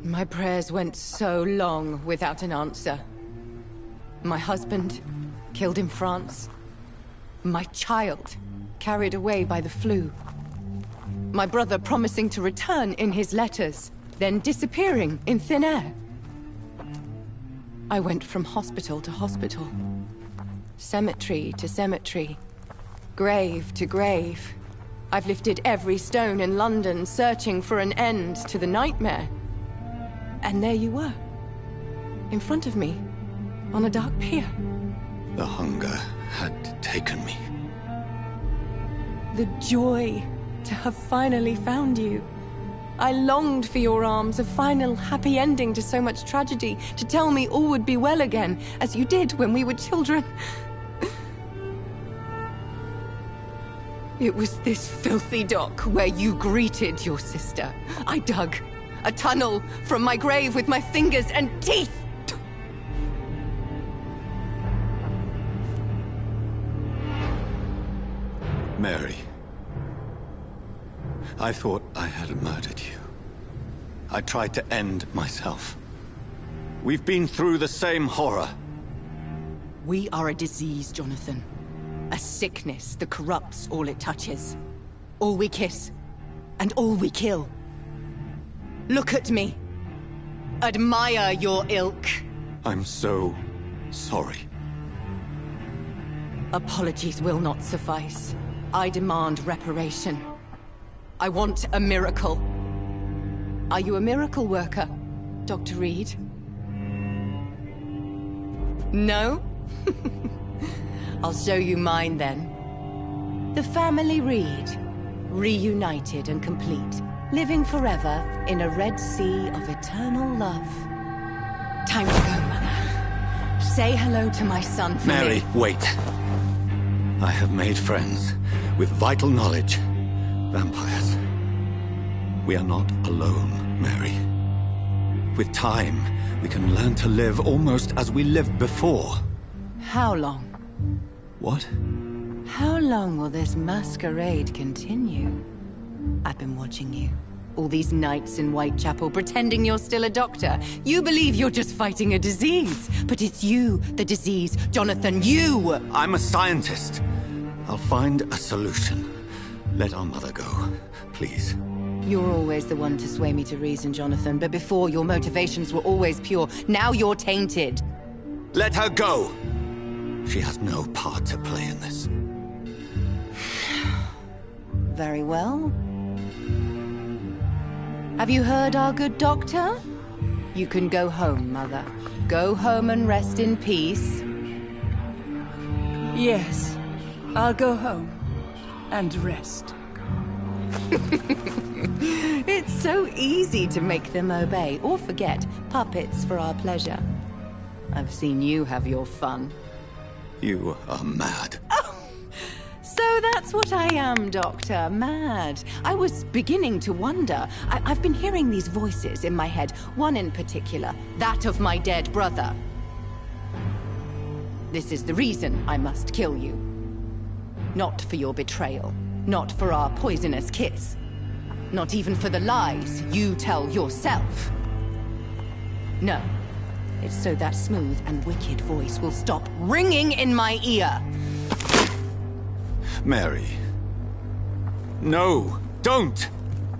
[SPEAKER 9] My prayers went so long without an answer. My husband, killed in France. My child, carried away by the flu. My brother promising to return in his letters, then disappearing in thin air. I went from hospital to hospital. Cemetery to cemetery. Grave to grave. I've lifted every stone in London, searching for an end to the nightmare. And there you were. In front of me. On a dark pier.
[SPEAKER 4] The hunger had taken me.
[SPEAKER 9] The joy to have finally found you. I longed for your arms, a final happy ending to so much tragedy, to tell me all would be well again, as you did when we were children. It was this filthy dock where you greeted your sister. I dug a tunnel from my grave with my fingers and teeth.
[SPEAKER 4] Mary. I thought I had murdered you. I tried to end myself. We've been through the same horror.
[SPEAKER 9] We are a disease, Jonathan. A A sickness that corrupts all it touches. All we kiss, and all we kill. Look at me. Admire your ilk.
[SPEAKER 4] I'm so sorry.
[SPEAKER 9] Apologies will not suffice. I demand reparation. I want a miracle. Are you a miracle worker, Dr. Reed? No? I'll show you mine then. The family Reed, reunited and complete, living forever in a red sea of eternal love. Time to go, Mother. Say hello to my son for
[SPEAKER 4] Mary,
[SPEAKER 9] me.
[SPEAKER 4] wait. I have made friends with vital knowledge. Vampires. We are not alone, Mary. With time, we can learn to live almost as we lived before.
[SPEAKER 9] How long?
[SPEAKER 4] What?
[SPEAKER 9] How long will this masquerade continue? I've been watching you. All these nights in Whitechapel pretending you're still a doctor. You believe you're just fighting a disease. But it's you, the disease. Jonathan, you!
[SPEAKER 4] I'm a scientist. I'll find a solution. Let our mother go, please.
[SPEAKER 9] You're always the one to sway me to reason, Jonathan. But before, your motivations were always pure. Now you're tainted.
[SPEAKER 4] Let her go! She has no part to play in this.
[SPEAKER 9] Very well. Have you heard our good doctor? You can go home, Mother. Go home and rest in peace.
[SPEAKER 5] Yes, I'll go home and rest.
[SPEAKER 9] It's so easy to make them obey or forget. Puppets for our pleasure. I've seen you have your fun.
[SPEAKER 4] You are mad.
[SPEAKER 9] So that's what I am, Doctor. Mad. I was beginning to wonder. I've been hearing these voices in my head. One in particular. That of my dead brother. This is the reason I must kill you. Not for your betrayal. Not for our poisonous kiss. Not even for the lies you tell yourself. No. It's so that smooth and wicked voice will stop ringing in my ear.
[SPEAKER 4] Mary. No, don't!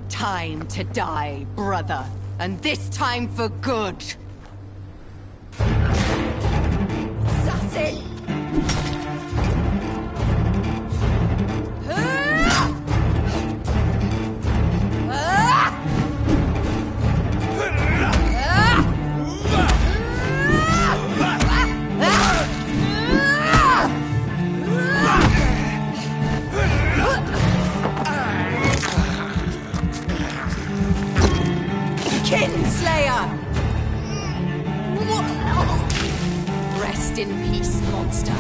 [SPEAKER 9] Time to die, brother. And this time for good. Assassin! Kinslayer! Rest in peace, monster.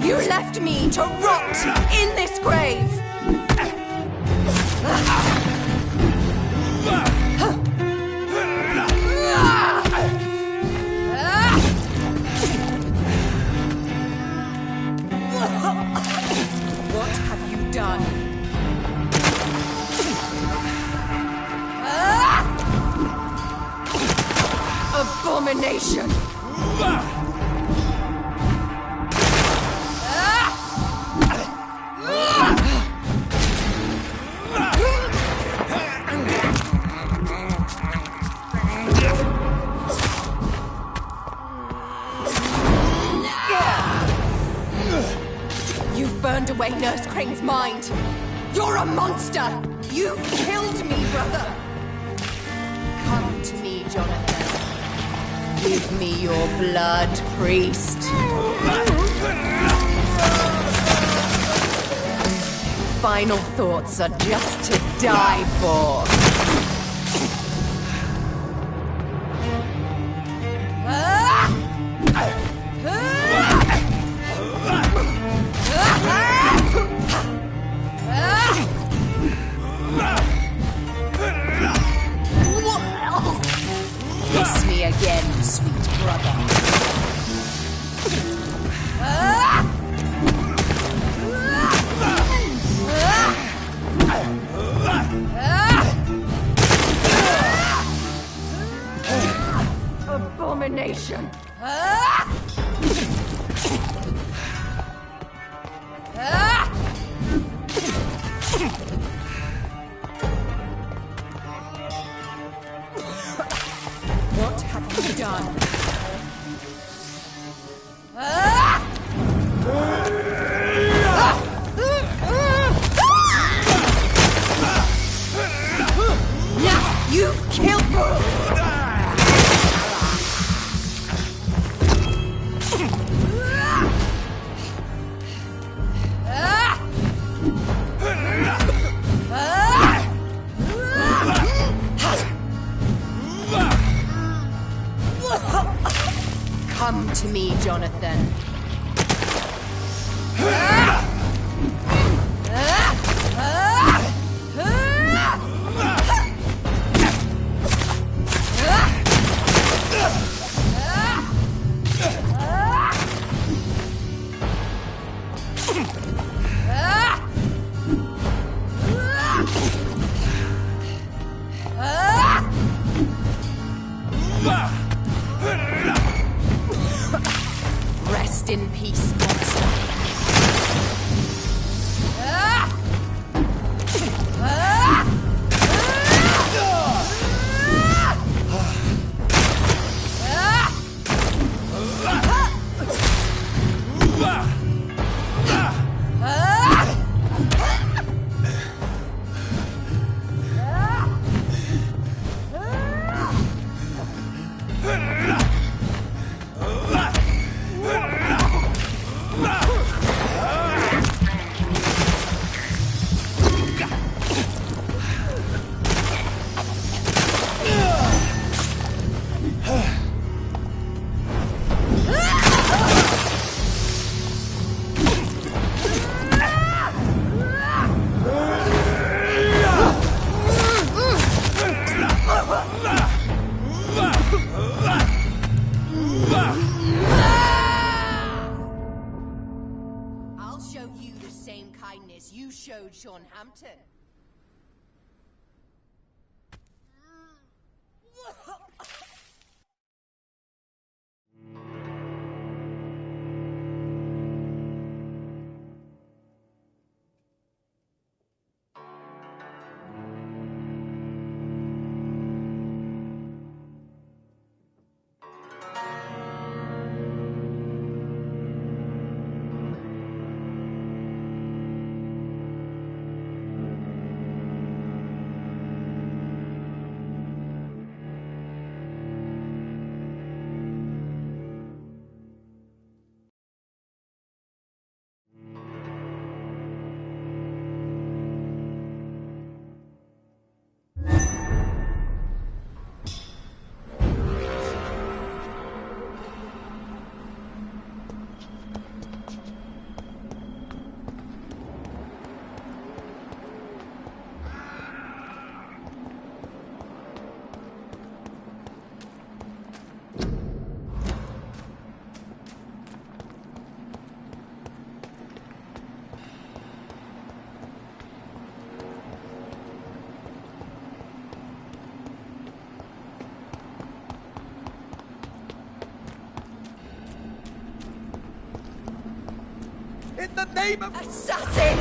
[SPEAKER 9] You left me to rot in this grave! What have you done? Abomination! You've burned away Nurse Crane's mind. You're a monster! You killed me, brother! Come to me, Jonathan. Give me your blood, priest. Final thoughts are just to die for. Kiss me again, sweet brother. peace, monster.
[SPEAKER 10] I'll show you the same kindness you showed Sean Hampton.
[SPEAKER 11] In the name of...
[SPEAKER 10] Assassin!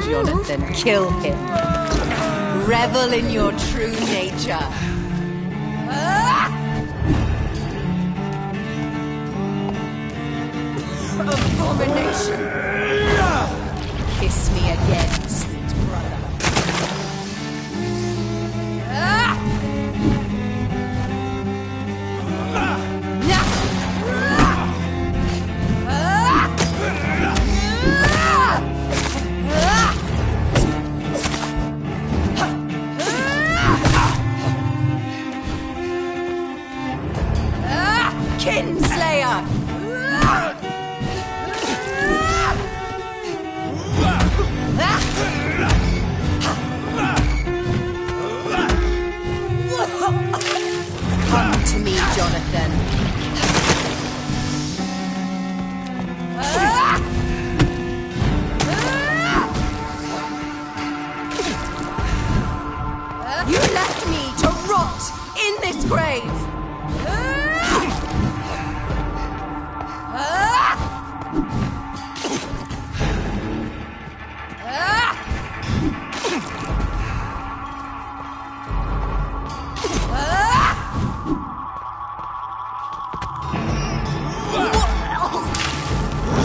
[SPEAKER 10] Jonathan, kill him. Revel in your true nature. Abomination! Kiss me again, sweet brother. Kinslayer! Come to me, Jonathan. You left me to rot in this grave.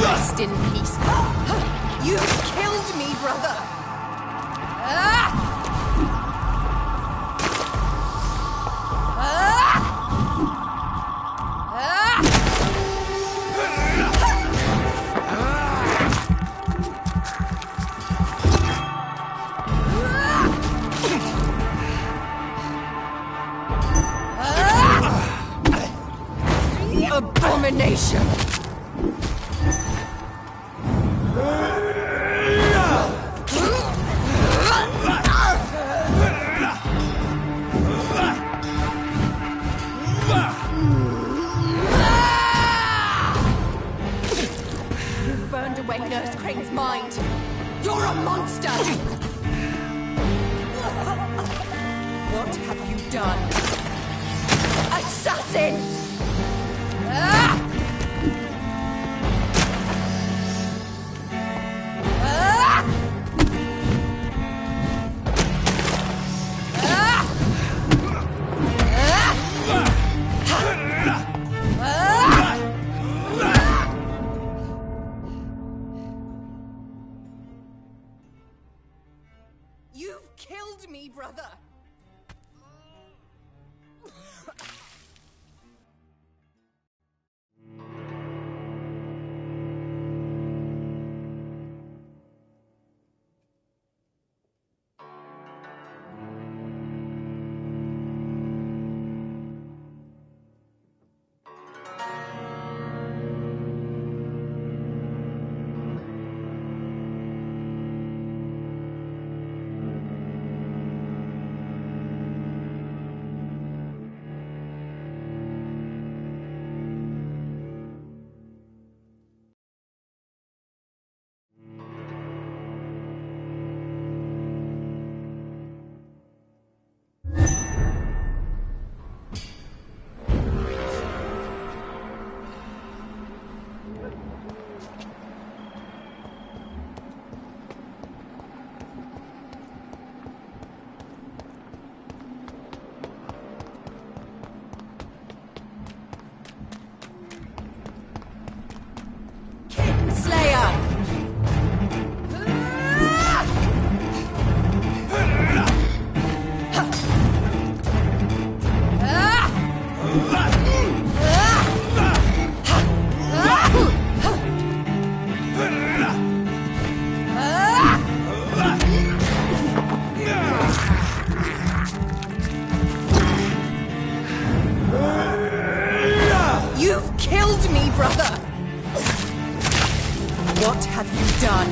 [SPEAKER 10] Rest in peace. You killed me, brother. Abomination! You burned away Nurse Crane's mind. You're a monster! What have you done? Assassin! Ah! Ah! You've killed me, brother! You've killed me, brother! What have you done?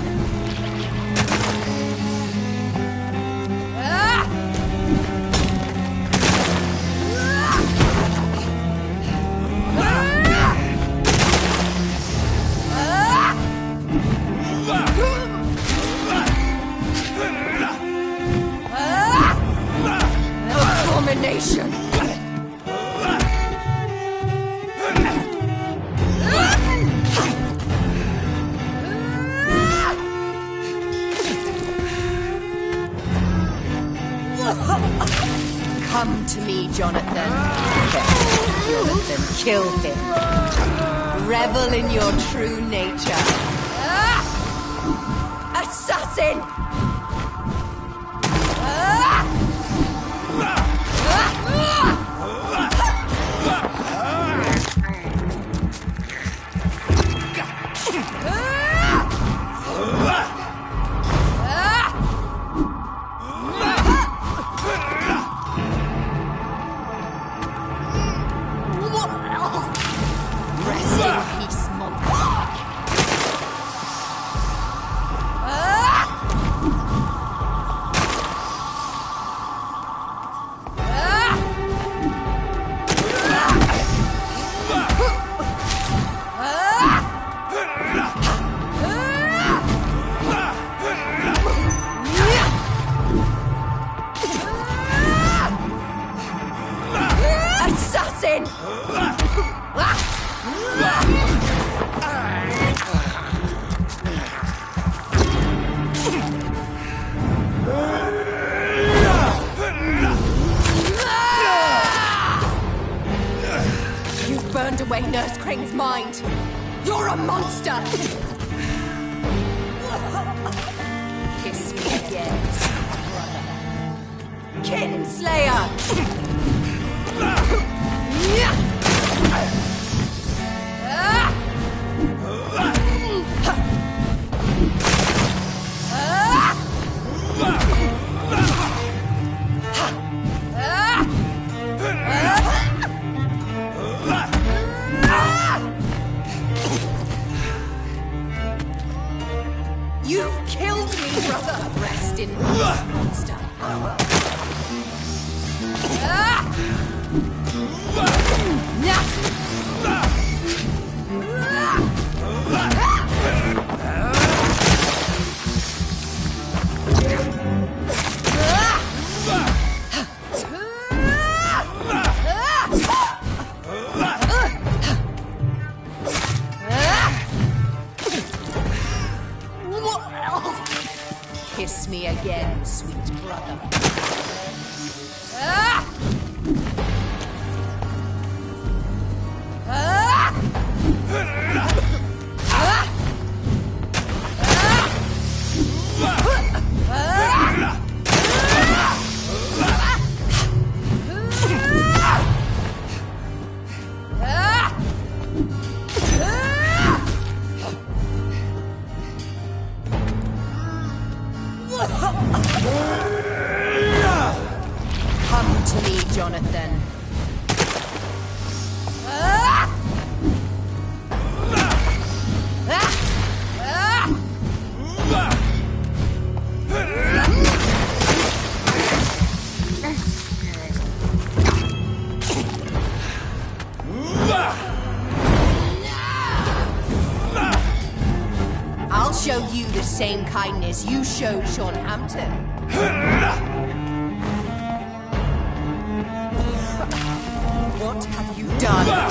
[SPEAKER 10] Abomination! Come to me, Jonathan. Jonathan, kill him. Revel in your true nature. Assassin! You've burned away Nurse Crane's mind. You're a monster! Kiss me again, brother. Kinslayer! You've killed me, brother! Rest in peace, monster. kiss me again, sweet brother. Come to me, Jonathan. I'll show you the same kindness you showed Sean Hampton. What have you done?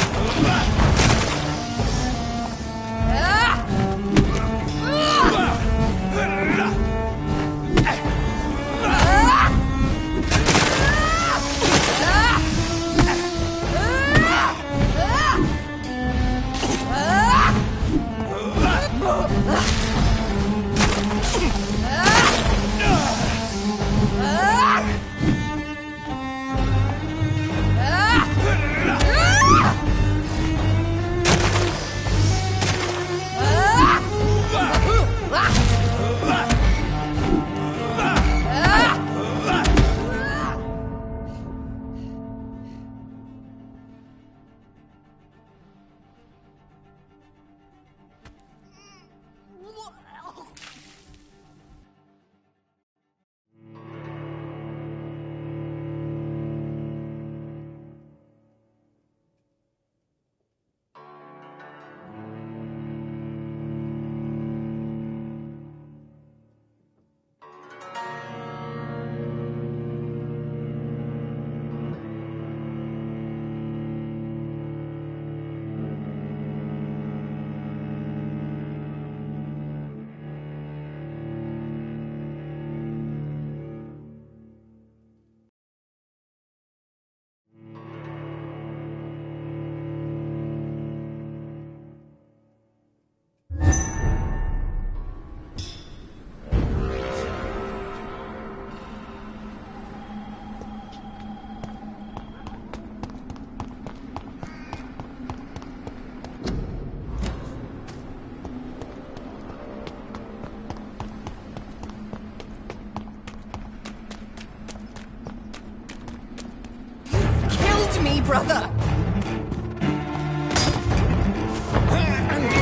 [SPEAKER 10] Me, brother!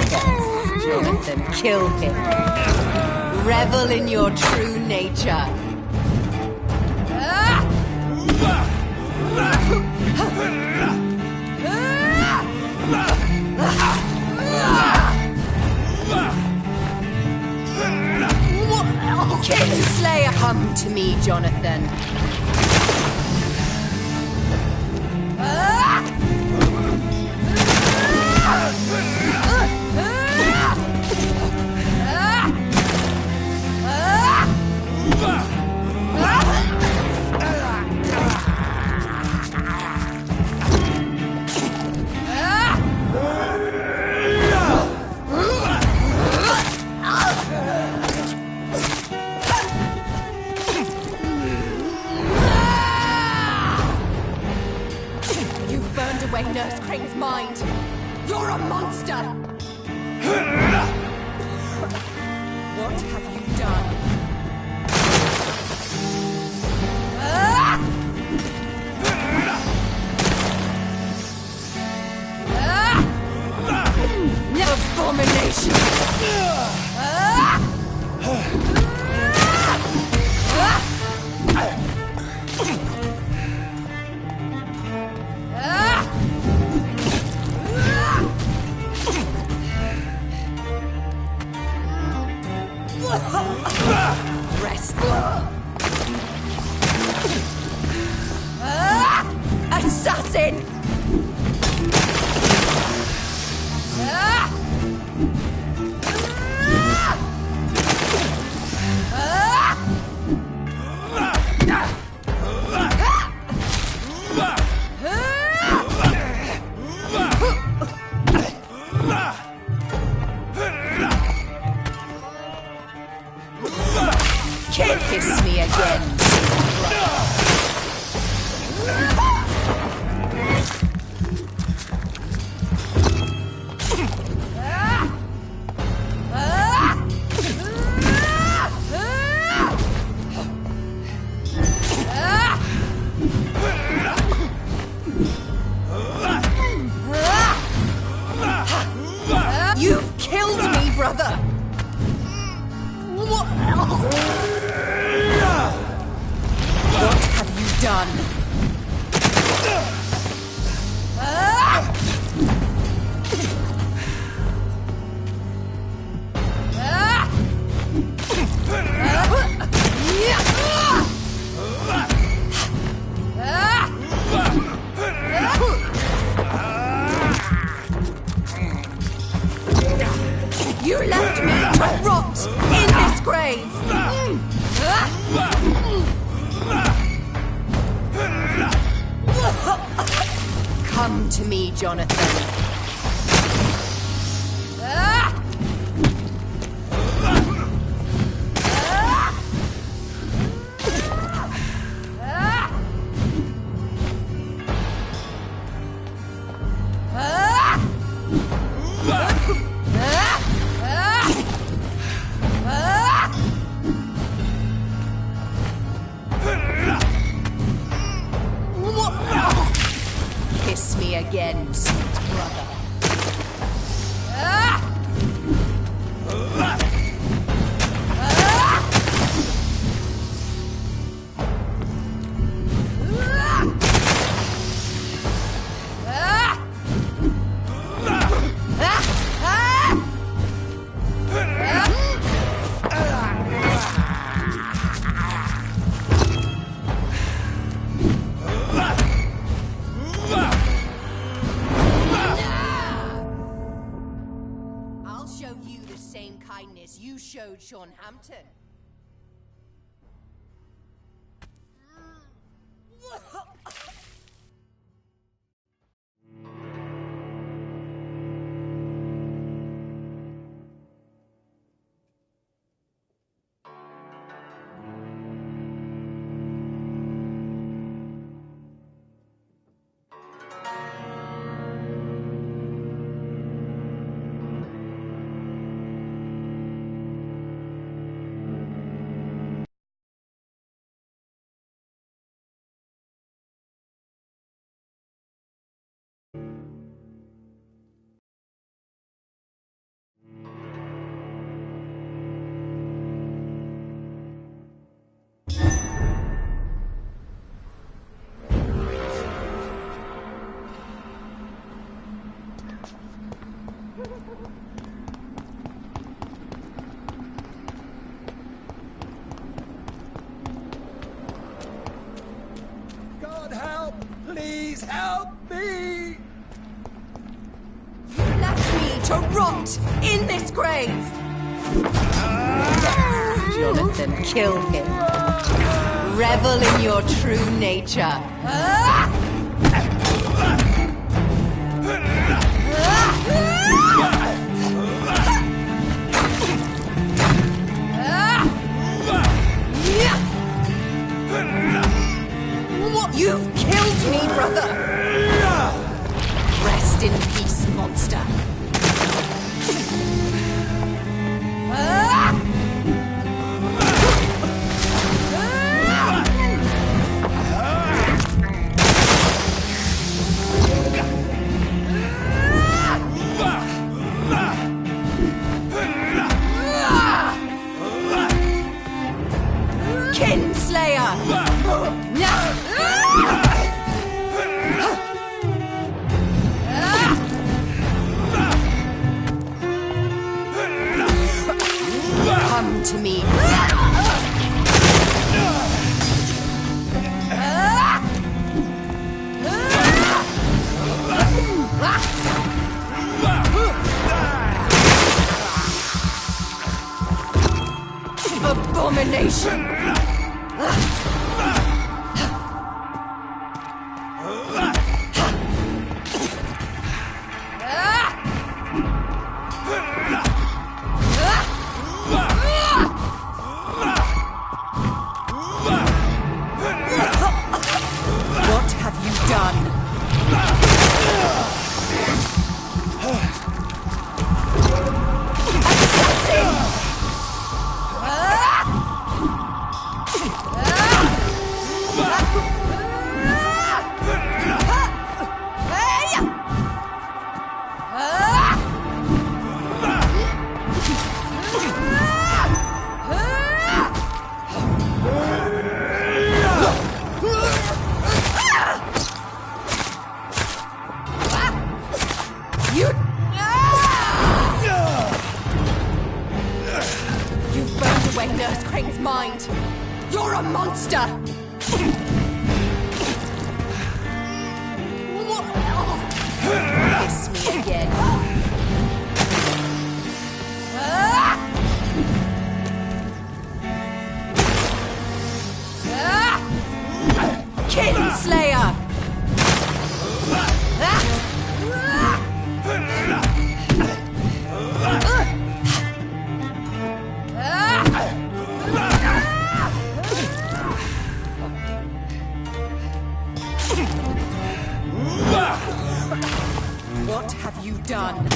[SPEAKER 10] Yes, Jonathan, kill him. Revel in your true nature. Kinslayer, come to me, Jonathan. Away Nurse Crane's mind. You're a monster! What have you done? Abomination! Assassin! Kiss me again, You've killed me, brother! What have you done? You left me to rot in this grave! Come to me, Jonathan. Kiss me again, sweet brother. I'll show you the same kindness you showed Sean Hampton.
[SPEAKER 11] God help! Please help me!
[SPEAKER 10] You left me to rot in this grave! Jonathan, kill him. Revel in your true nature. You've killed me, brother! Rest in peace, monster. Kinslayer! Come to me. Abomination!
[SPEAKER 9] mind. You're a monster!
[SPEAKER 10] Kiss me again.
[SPEAKER 9] Kinslayer!
[SPEAKER 10] What have you done?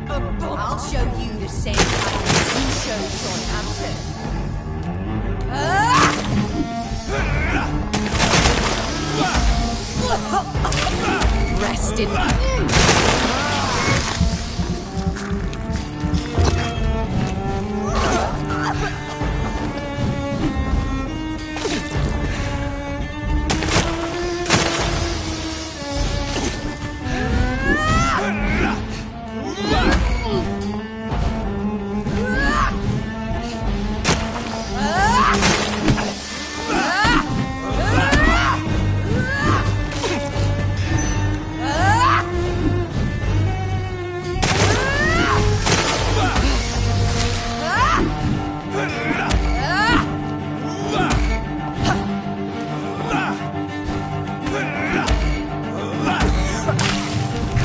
[SPEAKER 10] I'll show you the same kindness you showed Southampton.
[SPEAKER 9] Rest in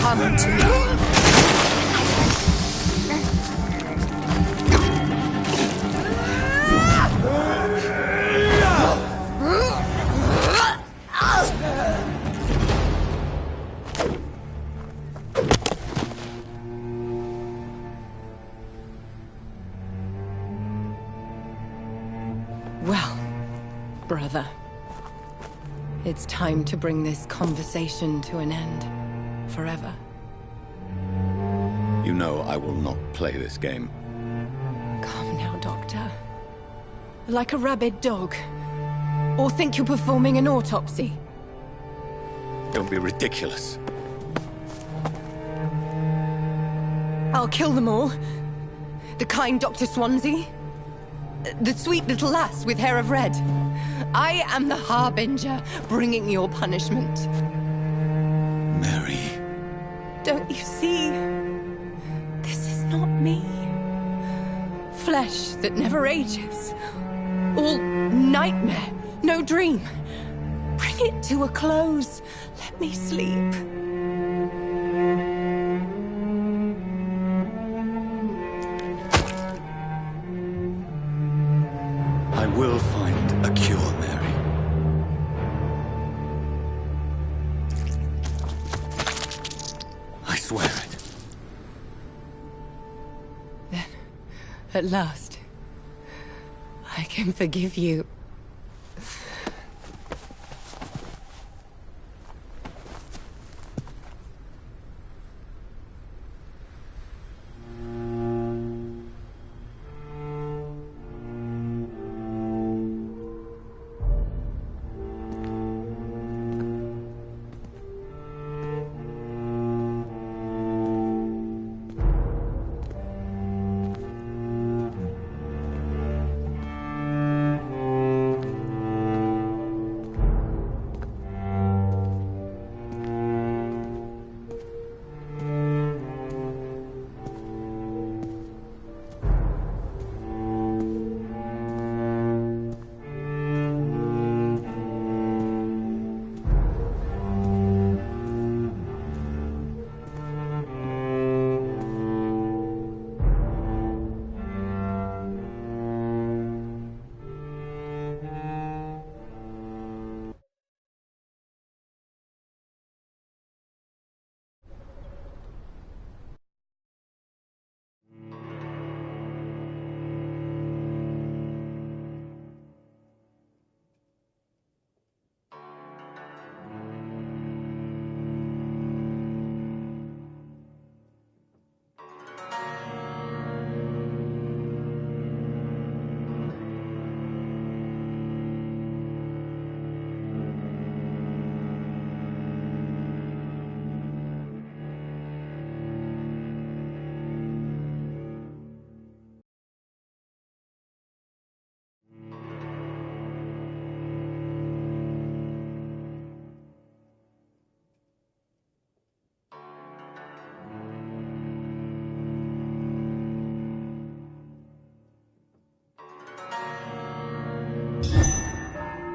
[SPEAKER 10] Come to me.
[SPEAKER 9] Well, brother. It's time to bring this conversation to an end. Forever.
[SPEAKER 4] You know I will not play this game.
[SPEAKER 9] Calm now, Doctor. Like a rabid dog. Or think you're performing an autopsy.
[SPEAKER 4] Don't be ridiculous.
[SPEAKER 9] I'll kill them all. The kind Dr. Swansea. The sweet little lass with hair of red. I am the Harbinger, bringing your punishment.
[SPEAKER 4] Mary.
[SPEAKER 9] Don't you see? This is not me. Flesh that never ages. All nightmare, no dream. Bring it to a close. Let me sleep.
[SPEAKER 4] I will find a cure, Mary. I swear it.
[SPEAKER 9] Then, at last, I can forgive you.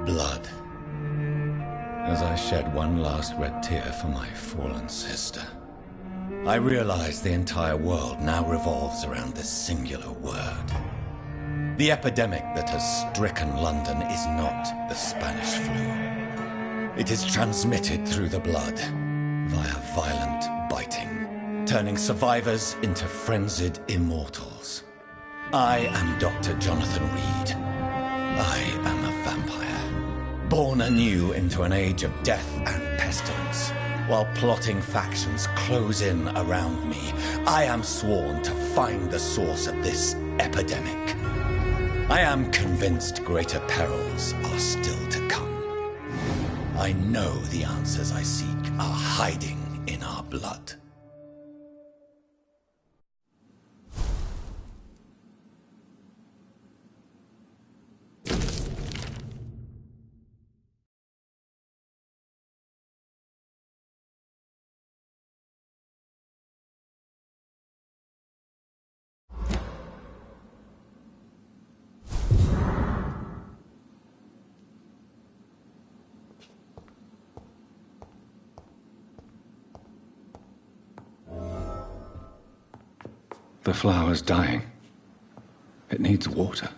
[SPEAKER 1] Blood. As I shed one last red tear for my fallen sister, I realize the entire world now revolves around this singular word. The epidemic that has stricken London is not the Spanish flu. It is transmitted through the blood, via violent biting, turning survivors into frenzied immortals. I am Dr. Jonathan Reed. I am a vampire, born anew into an age of death and pestilence. While plotting factions close in around me, I am sworn to find the source of this epidemic. I am convinced greater perils are still to come. I know the answers I seek are hiding in our blood. The flower's dying. It needs water.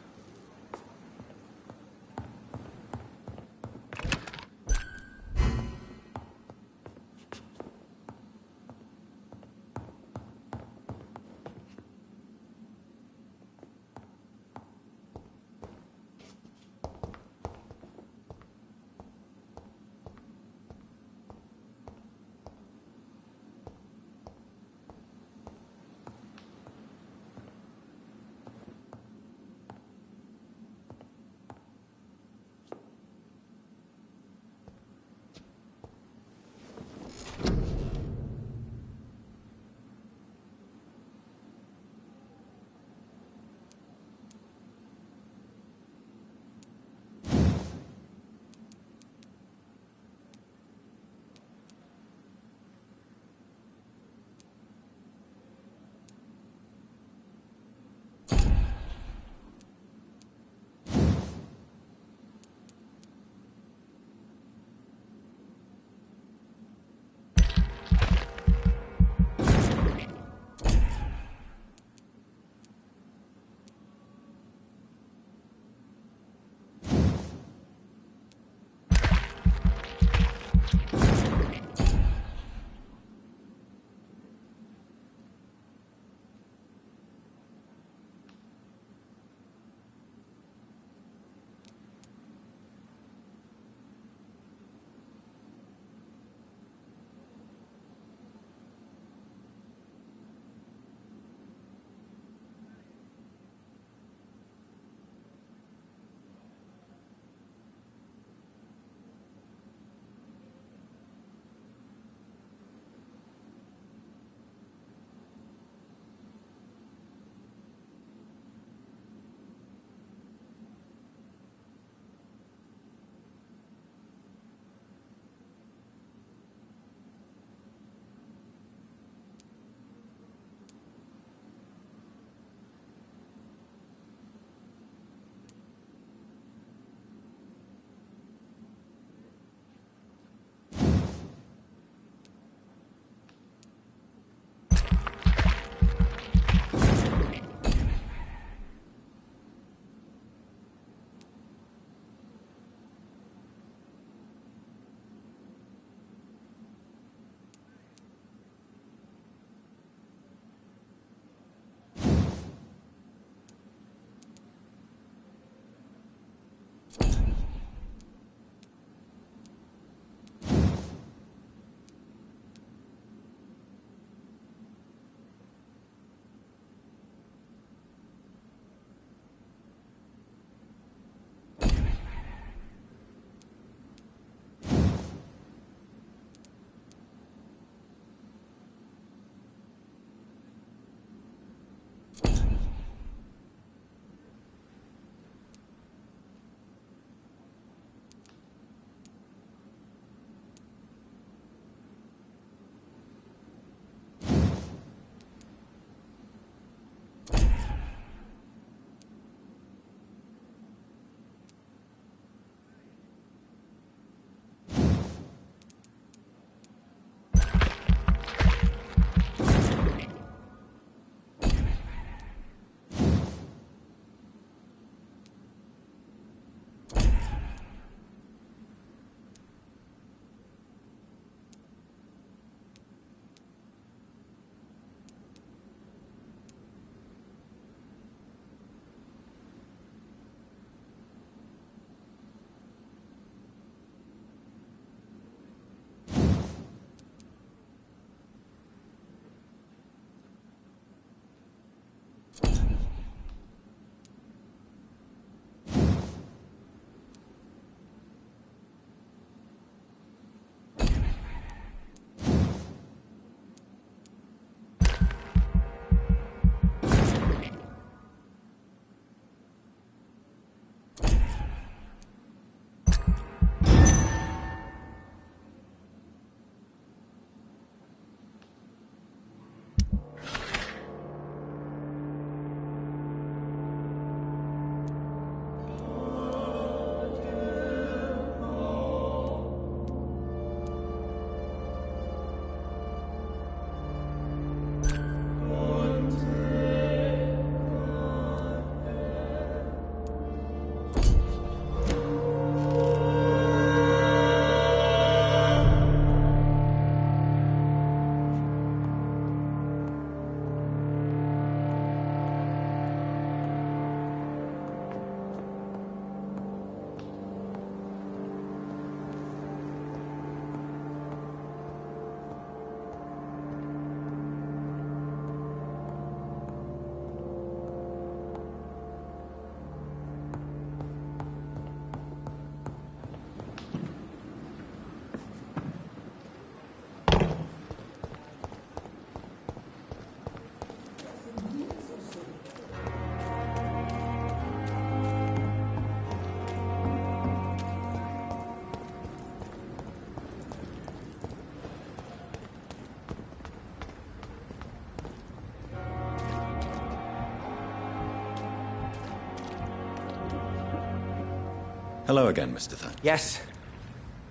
[SPEAKER 1] Hello again, Mr. Thang.
[SPEAKER 6] Yes.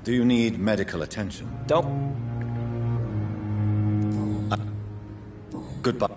[SPEAKER 1] Do you need medical attention?
[SPEAKER 6] Don't.
[SPEAKER 1] Goodbye.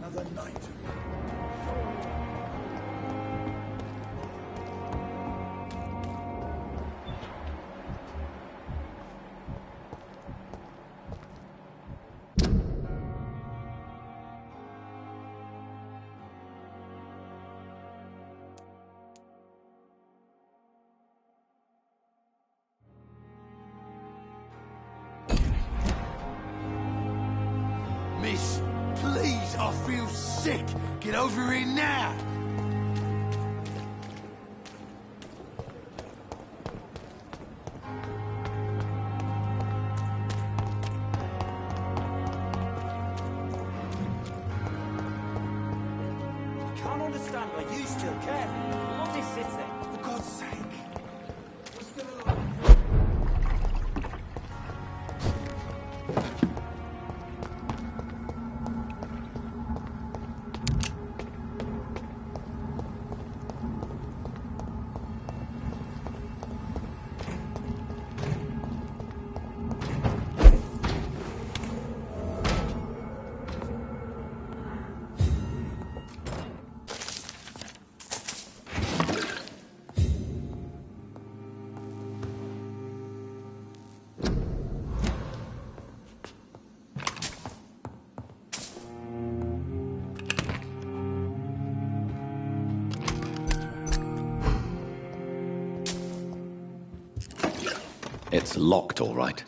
[SPEAKER 11] Another night.
[SPEAKER 12] Miss, please, I feel sick. Get over here now.
[SPEAKER 11] I can't understand why you still care. What is it then? For God's sake. What's going on?
[SPEAKER 4] It's locked, all right.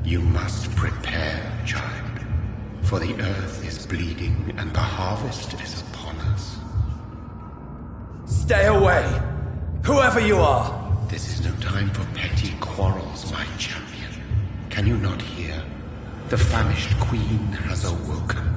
[SPEAKER 13] You must prepare, child, for the earth is bleeding and the harvest is upon us.
[SPEAKER 11] Stay away! Whoever you are!
[SPEAKER 13] This is no time for petty quarrels, my champion. Can you not hear? The famished queen has awoken.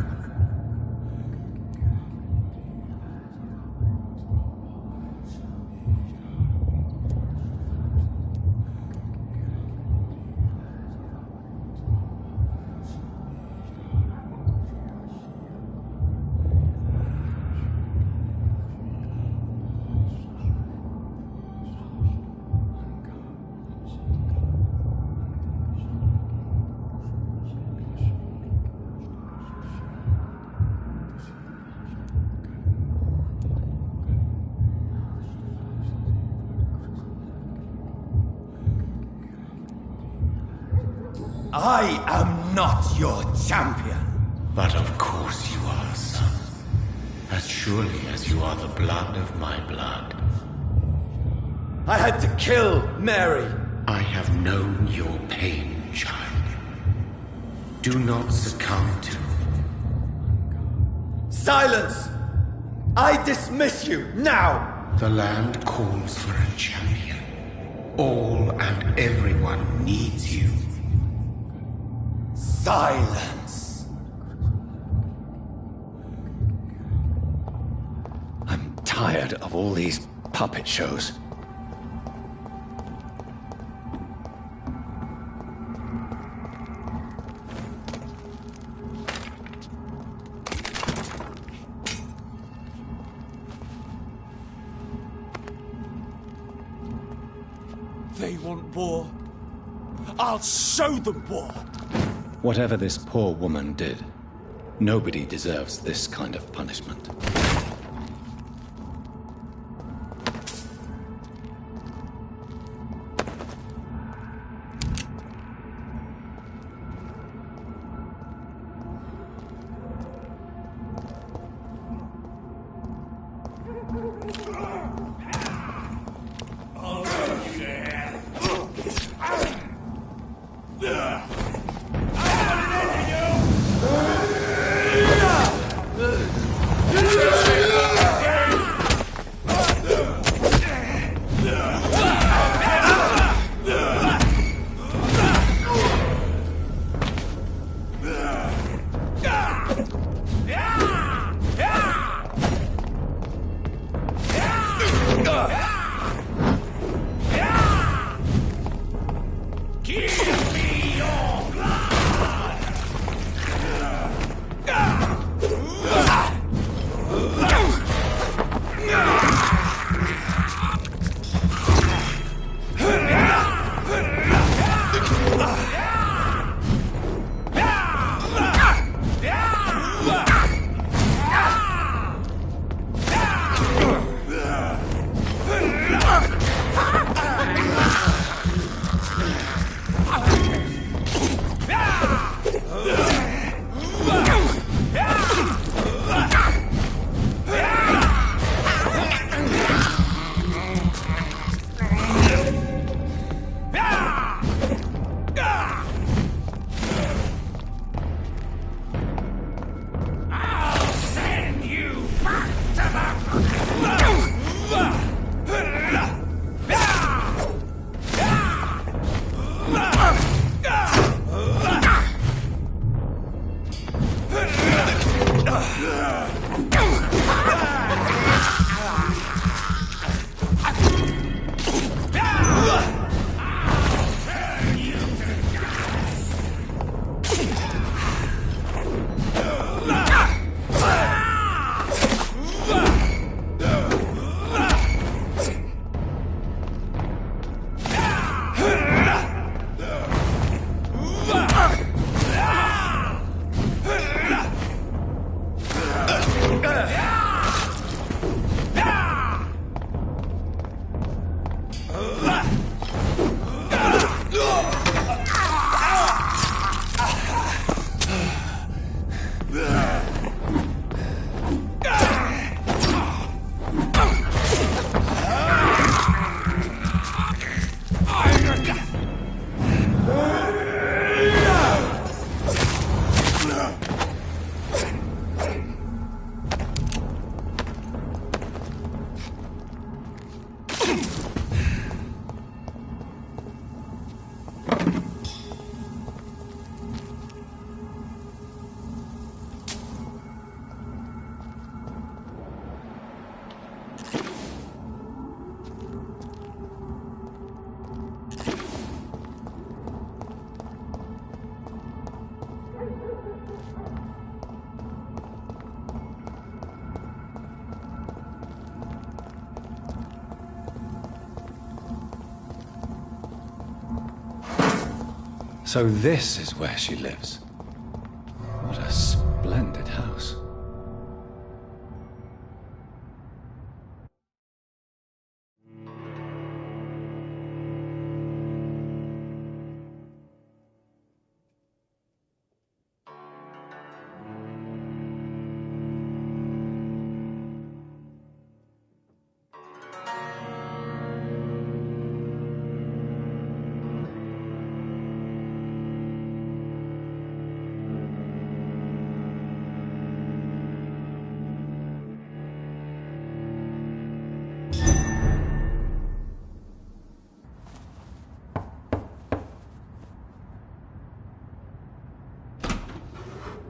[SPEAKER 11] I am not your champion.
[SPEAKER 13] But of course you are, son. As surely as you are the blood of my blood.
[SPEAKER 11] I had to kill Mary.
[SPEAKER 13] I have known your pain, child. Do not succumb to...
[SPEAKER 11] Silence! I dismiss you, now!
[SPEAKER 13] The land calls for a champion. All and everyone needs you.
[SPEAKER 11] Silence!
[SPEAKER 4] I'm tired of all these puppet shows.
[SPEAKER 11] They want war. I'll show them war!
[SPEAKER 1] Whatever this poor woman did, nobody deserves this kind of punishment. So this is where she lives. What a splendid house.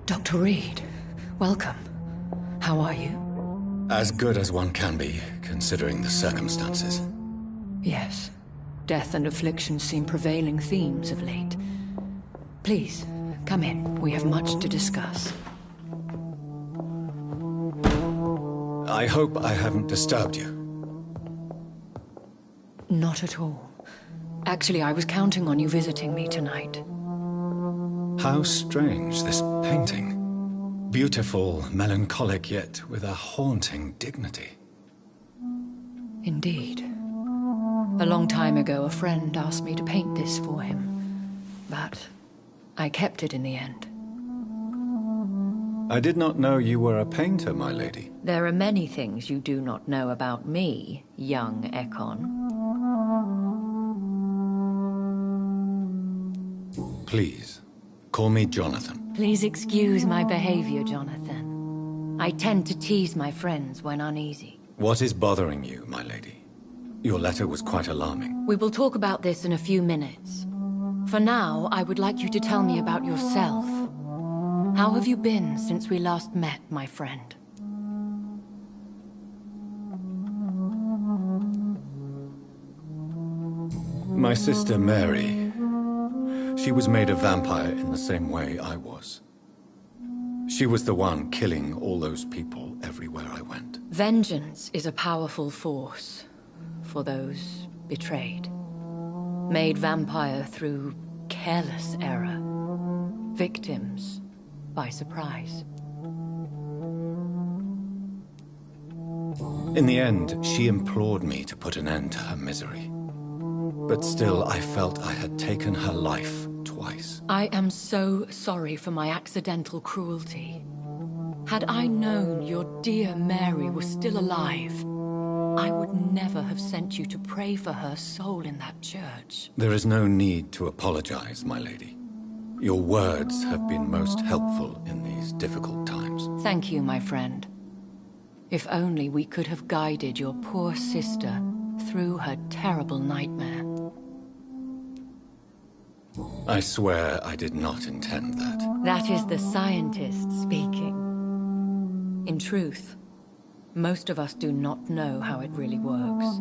[SPEAKER 14] Dr. Reed, welcome. How are you?
[SPEAKER 1] As good as one can be, considering the circumstances.
[SPEAKER 14] Yes. Death and affliction seem prevailing themes of late. Please, come in. We have much to discuss.
[SPEAKER 1] I hope I haven't disturbed you.
[SPEAKER 14] Not at all. Actually, I was counting on you visiting me tonight.
[SPEAKER 1] How strange, this painting. Beautiful, melancholic, yet with a haunting dignity.
[SPEAKER 14] Indeed. A long time ago, a friend asked me to paint this for him, but I kept it in the end.
[SPEAKER 1] I did not know you were a painter, my lady.
[SPEAKER 14] There are many things you do not know about me, young Ekon.
[SPEAKER 1] Please, call me Jonathan.
[SPEAKER 14] Please excuse my behavior, Jonathan. I tend to tease my friends when uneasy.
[SPEAKER 1] What is bothering you, my lady? Your letter was quite alarming.
[SPEAKER 14] We will talk about this in a few minutes. For now, I would like you to tell me about yourself. How have you been since we last met, my friend?
[SPEAKER 1] My sister Mary. She was made a vampire in the same way I was. She was the one killing all those people everywhere I went.
[SPEAKER 14] Vengeance is a powerful force for those betrayed. Made vampire through careless error. Victims by surprise.
[SPEAKER 1] In the end, she implored me to put an end to her misery. But still, I felt I had taken her life twice.
[SPEAKER 14] I am so sorry for my accidental cruelty. Had I known your dear Mary was still alive, I would never have sent you to pray for her soul in that church.
[SPEAKER 1] There is no need to apologize, my lady. Your words have been most helpful in these difficult times.
[SPEAKER 14] Thank you, my friend. If only we could have guided your poor sister through her terrible nightmare.
[SPEAKER 1] I swear I did not intend that.
[SPEAKER 14] That is the scientist speaking. In truth, most of us do not know how it really works.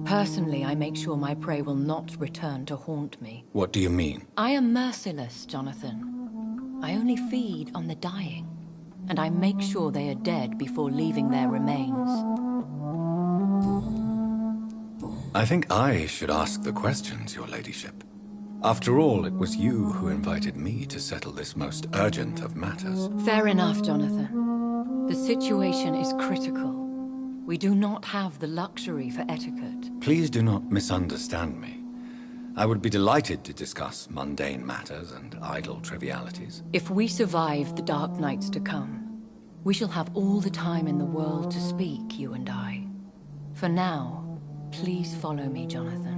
[SPEAKER 14] Personally, I make sure my prey will not return to haunt me.
[SPEAKER 1] What do you mean?
[SPEAKER 14] I am merciless, Jonathan. I only feed on the dying, and I make sure they are dead before leaving their remains.
[SPEAKER 1] I think I should ask the questions, your ladyship. After all, it was you who invited me to settle this most urgent of matters.
[SPEAKER 14] Fair enough, Jonathan. The situation is critical. We do not have the luxury for etiquette.
[SPEAKER 1] Please do not misunderstand me. I would be delighted to discuss mundane matters and idle trivialities.
[SPEAKER 14] If we survive the dark nights to come, we shall have all the time in the world to speak, you and I. For now, please follow me, Jonathan.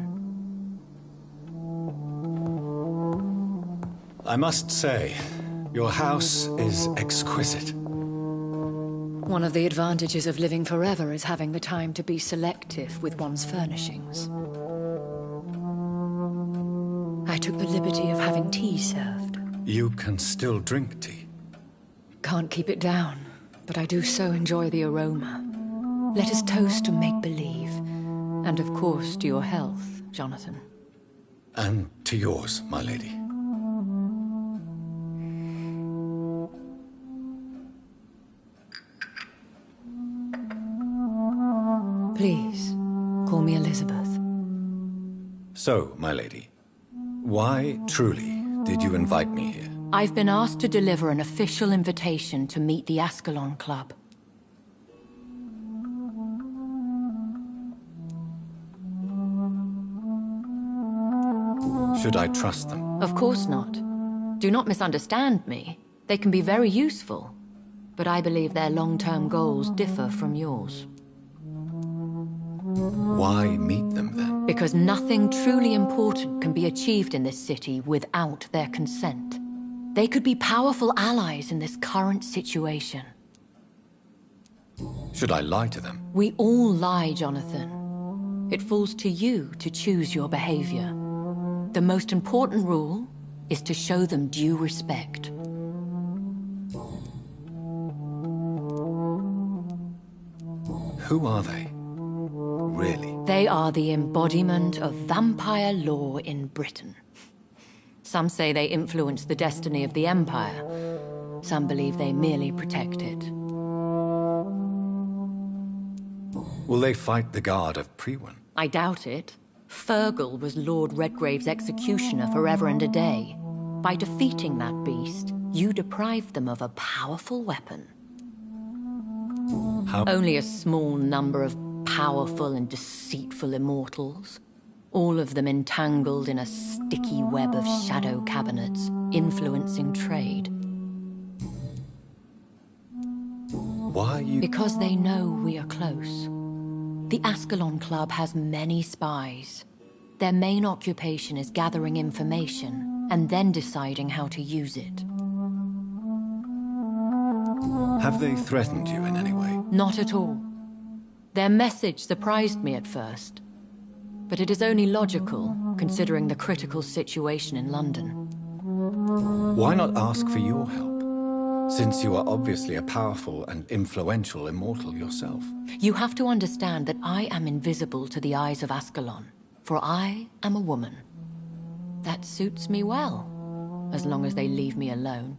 [SPEAKER 1] I must say, your house is exquisite.
[SPEAKER 14] One of the advantages of living forever is having the time to be selective with one's furnishings. I took the liberty of having tea served.
[SPEAKER 1] You can still drink tea?
[SPEAKER 14] Can't keep it down, but I do so enjoy the aroma. Let us toast to make-believe, and of course to your health, Jonathan.
[SPEAKER 1] And to yours, my lady.
[SPEAKER 14] Please, call me Elizabeth.
[SPEAKER 1] So, my lady, why truly
[SPEAKER 4] did you invite me here?
[SPEAKER 14] I've been asked to deliver an official invitation to meet the Ascalon Club.
[SPEAKER 4] Should I trust them?
[SPEAKER 14] Of course not. Do not misunderstand me. They can be very useful, but I believe their long-term goals differ from yours.
[SPEAKER 4] Why meet them then?
[SPEAKER 14] Because nothing truly important can be achieved in this city without their consent. They could be powerful allies in this current situation.
[SPEAKER 4] Should I lie to them?
[SPEAKER 14] We all lie, Jonathan. It falls to you to choose your behavior. The most important rule is to show them due respect.
[SPEAKER 4] Who are they? Really?
[SPEAKER 14] They are the embodiment of vampire law in Britain. Some say they influence the destiny of the Empire. Some believe they merely protect it.
[SPEAKER 4] Will they fight the guard of Priwen?
[SPEAKER 14] I doubt it. Fergal was Lord Redgrave's executioner forever and a day. By defeating that beast, you deprived them of a powerful weapon.
[SPEAKER 4] How?
[SPEAKER 14] Only a small number of powerful and deceitful immortals. All of them entangled in a sticky web of shadow cabinets, influencing trade.
[SPEAKER 4] Why are you...
[SPEAKER 14] Because they know we are close. The Ascalon Club has many spies. Their main occupation is gathering information, and then deciding how to use it.
[SPEAKER 4] Have they threatened you in any way?
[SPEAKER 14] Not at all. Their message surprised me at first. But it is only logical, considering the critical situation in London.
[SPEAKER 4] Why not ask for your help? Since you are obviously a powerful and influential immortal yourself.
[SPEAKER 14] You have to understand that I am invisible to the eyes of Ascalon, for I am a woman. That suits me well, as long as they leave me alone.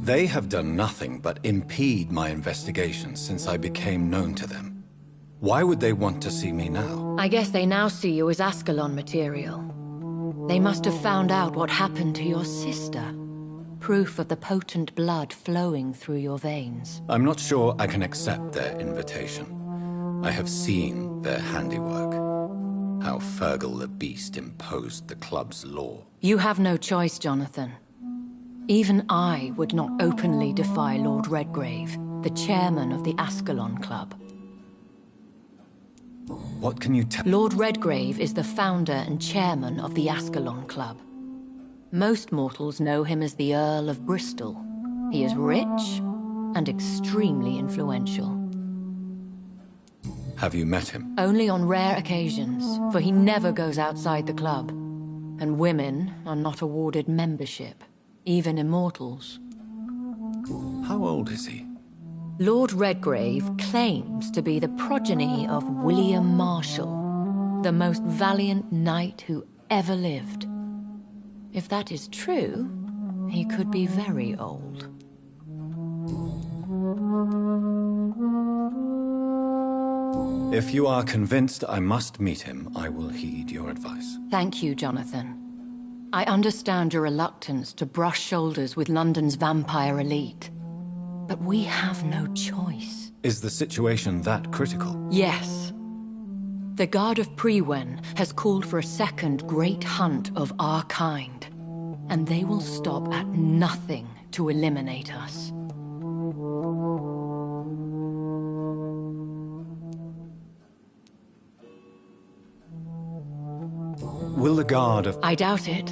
[SPEAKER 4] They have done nothing but impede my investigations since I became known to them. Why would they want to see me now?
[SPEAKER 14] I guess they now see you as Ascalon material. They must have found out what happened to your sister. Proof of the potent blood flowing through your veins.
[SPEAKER 4] I'm not sure I can accept their invitation. I have seen their handiwork. How Fergal the Beast imposed the club's law.
[SPEAKER 14] You have no choice, Jonathan. Even I would not openly defy Lord Redgrave, the chairman of the Ascalon Club.
[SPEAKER 4] What can you tell?
[SPEAKER 14] Lord Redgrave is the founder and chairman of the Ascalon Club. Most mortals know him as the Earl of Bristol. He is rich and extremely influential.
[SPEAKER 4] Have you met him?
[SPEAKER 14] Only on rare occasions, for he never goes outside the club. And women are not awarded membership, even immortals.
[SPEAKER 4] How old is he?
[SPEAKER 14] Lord Redgrave claims to be the progeny of William Marshall, the most valiant knight who ever lived. If that is true, he could be very old.
[SPEAKER 4] If you are convinced I must meet him, I will heed your advice.
[SPEAKER 14] Thank you, Jonathan. I understand your reluctance to brush shoulders with London's vampire elite. But we have no choice.
[SPEAKER 4] Is the situation that critical?
[SPEAKER 14] Yes. The Guard of Priwen has called for a second great hunt of our kind. And they will stop at nothing to eliminate us.
[SPEAKER 4] Will the Guard of...
[SPEAKER 14] I doubt it.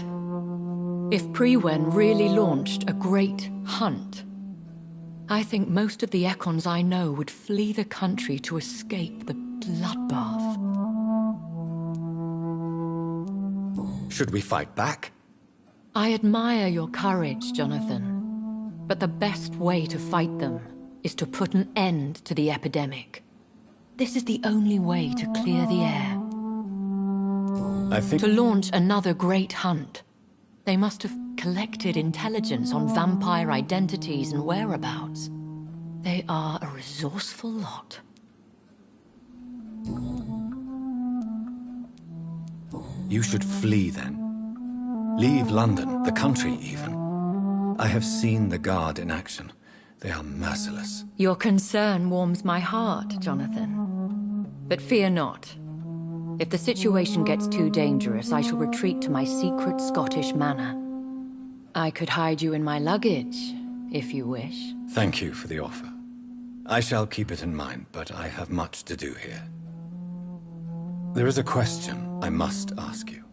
[SPEAKER 14] If Priwen really launched a great hunt, I think most of the Ekons I know would flee the country to escape the bloodbath.
[SPEAKER 4] Should we fight back?
[SPEAKER 14] I admire your courage, Jonathan. But the best way to fight them is to put an end to the epidemic. This is the only way to clear the air.
[SPEAKER 4] I think...
[SPEAKER 14] To launch another great hunt, they must have collected intelligence on vampire identities and whereabouts. They are a resourceful lot.
[SPEAKER 4] You should flee then.
[SPEAKER 1] Leave London, the country even. I have seen the Guard in action. They are merciless.
[SPEAKER 14] Your concern warms my heart, Jonathan. But fear not. If the situation gets too dangerous, I shall retreat to my secret Scottish manor. I could hide you in my luggage, if you wish.
[SPEAKER 1] Thank you for the offer. I shall keep it in mind, but I have much to do here. There is a question I must ask you.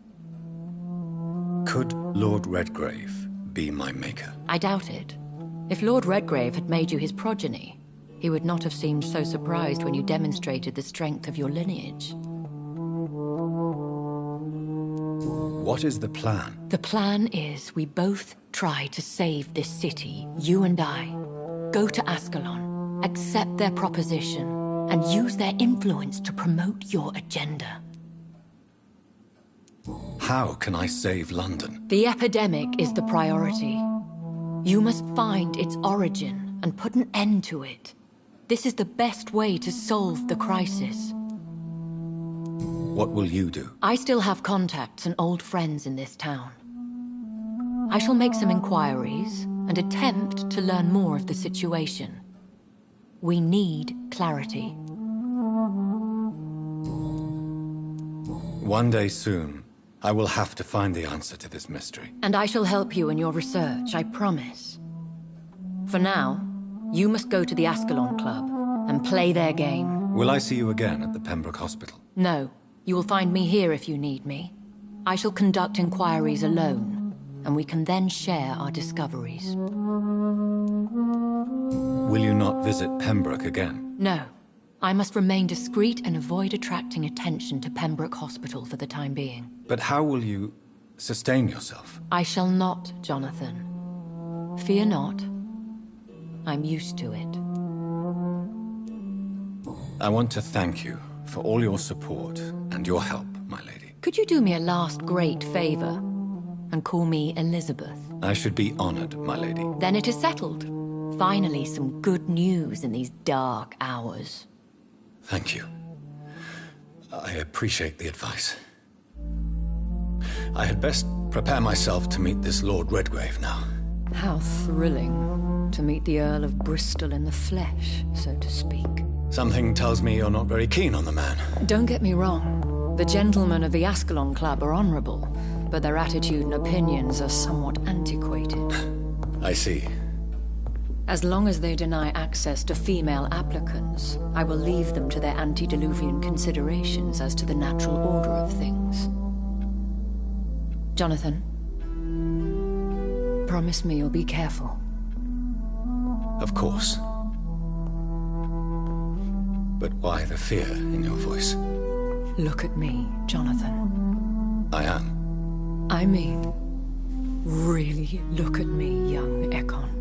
[SPEAKER 1] Could Lord Redgrave be my maker?
[SPEAKER 14] I doubt it. If Lord Redgrave had made you his progeny, he would not have seemed so surprised when you demonstrated the strength of your lineage.
[SPEAKER 1] What is the plan?
[SPEAKER 14] The plan is we both try to save this city, you and I. Go to Ascalon, accept their proposition, and use their influence to promote your agenda.
[SPEAKER 1] How can I save London?
[SPEAKER 14] The epidemic is the priority. You must find its origin and put an end to it. This is the best way to solve the crisis.
[SPEAKER 1] What will you do?
[SPEAKER 14] I still have contacts and old friends in this town. I shall make some inquiries and attempt to learn more of the situation. We need clarity.
[SPEAKER 1] One day soon, I will have to find the answer to this mystery.
[SPEAKER 14] And I shall help you in your research, I promise. For now, you must go to the Ascalon Club and play their game.
[SPEAKER 1] Will I see you again at the Pembroke Hospital?
[SPEAKER 14] No. You will find me here if you need me. I shall conduct inquiries alone, and we can then share our discoveries.
[SPEAKER 1] Will you not visit Pembroke again?
[SPEAKER 14] No. I must remain discreet and avoid attracting attention to Pembroke Hospital for the time being.
[SPEAKER 1] But how will you sustain yourself?
[SPEAKER 14] I shall not, Jonathan. Fear not. I'm used to it.
[SPEAKER 1] I want to thank you for all your support and your help, my lady.
[SPEAKER 14] Could you do me a last great favor and call me Elizabeth?
[SPEAKER 1] I should be honored, my lady.
[SPEAKER 14] Then it is settled. Finally, some good news in these dark hours.
[SPEAKER 1] Thank you. I appreciate the advice. I had best prepare myself to meet this Lord Redgrave now.
[SPEAKER 14] How thrilling to meet the Earl of Bristol in the flesh, so to speak.
[SPEAKER 1] Something tells me you're not very keen on the man.
[SPEAKER 14] Don't get me wrong. The gentlemen of the Ascalon Club are honorable, but their attitude and opinions are somewhat antiquated.
[SPEAKER 1] I see.
[SPEAKER 14] As long as they deny access to female applicants, I will leave them to their antediluvian considerations as to the natural order of things. Jonathan, promise me you'll be careful.
[SPEAKER 1] Of course. But why the fear in your voice?
[SPEAKER 14] Look at me, Jonathan.
[SPEAKER 1] I am.
[SPEAKER 14] I mean, really look at me, young Ekon.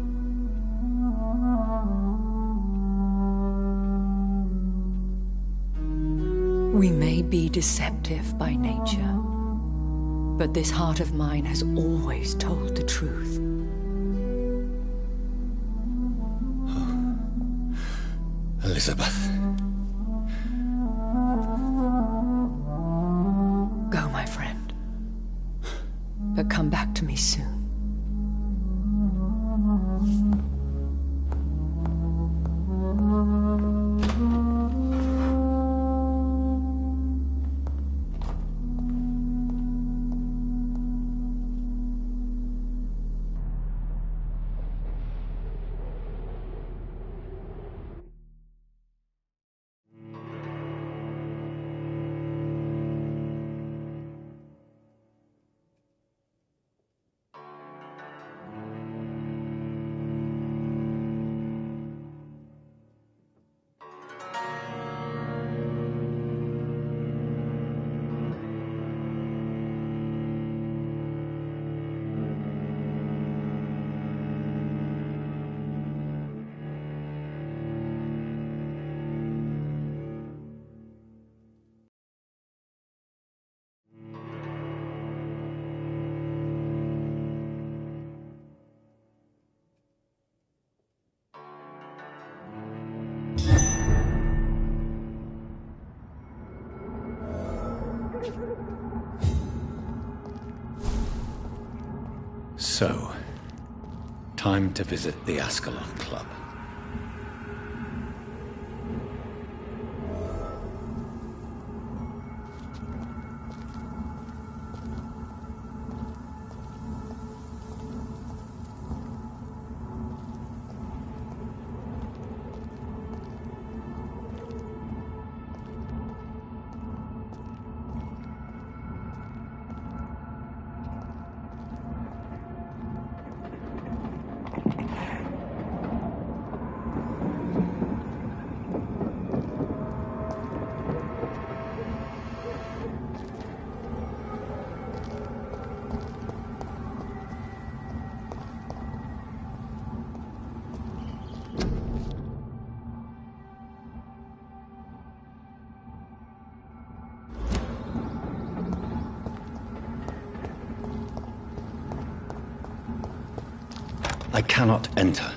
[SPEAKER 14] We may be deceptive by nature, but this heart of mine has always told the truth.
[SPEAKER 1] Elizabeth.
[SPEAKER 14] Go, my friend. But come back to me soon.
[SPEAKER 1] So, time to visit the Ascalon Club. I cannot enter.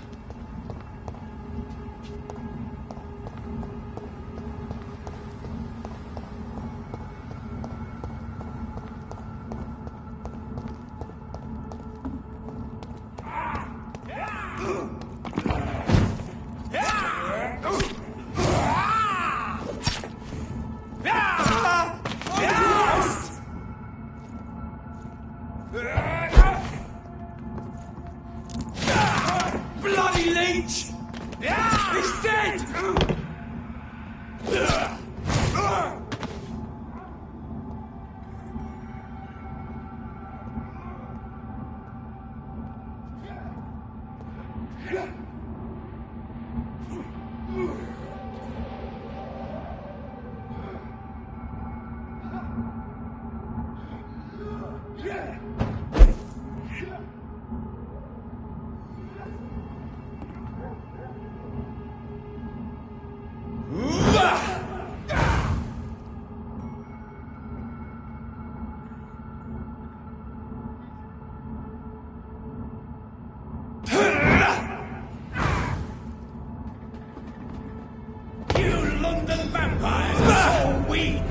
[SPEAKER 11] Bloody leech! He's dead! London vampires are so weak!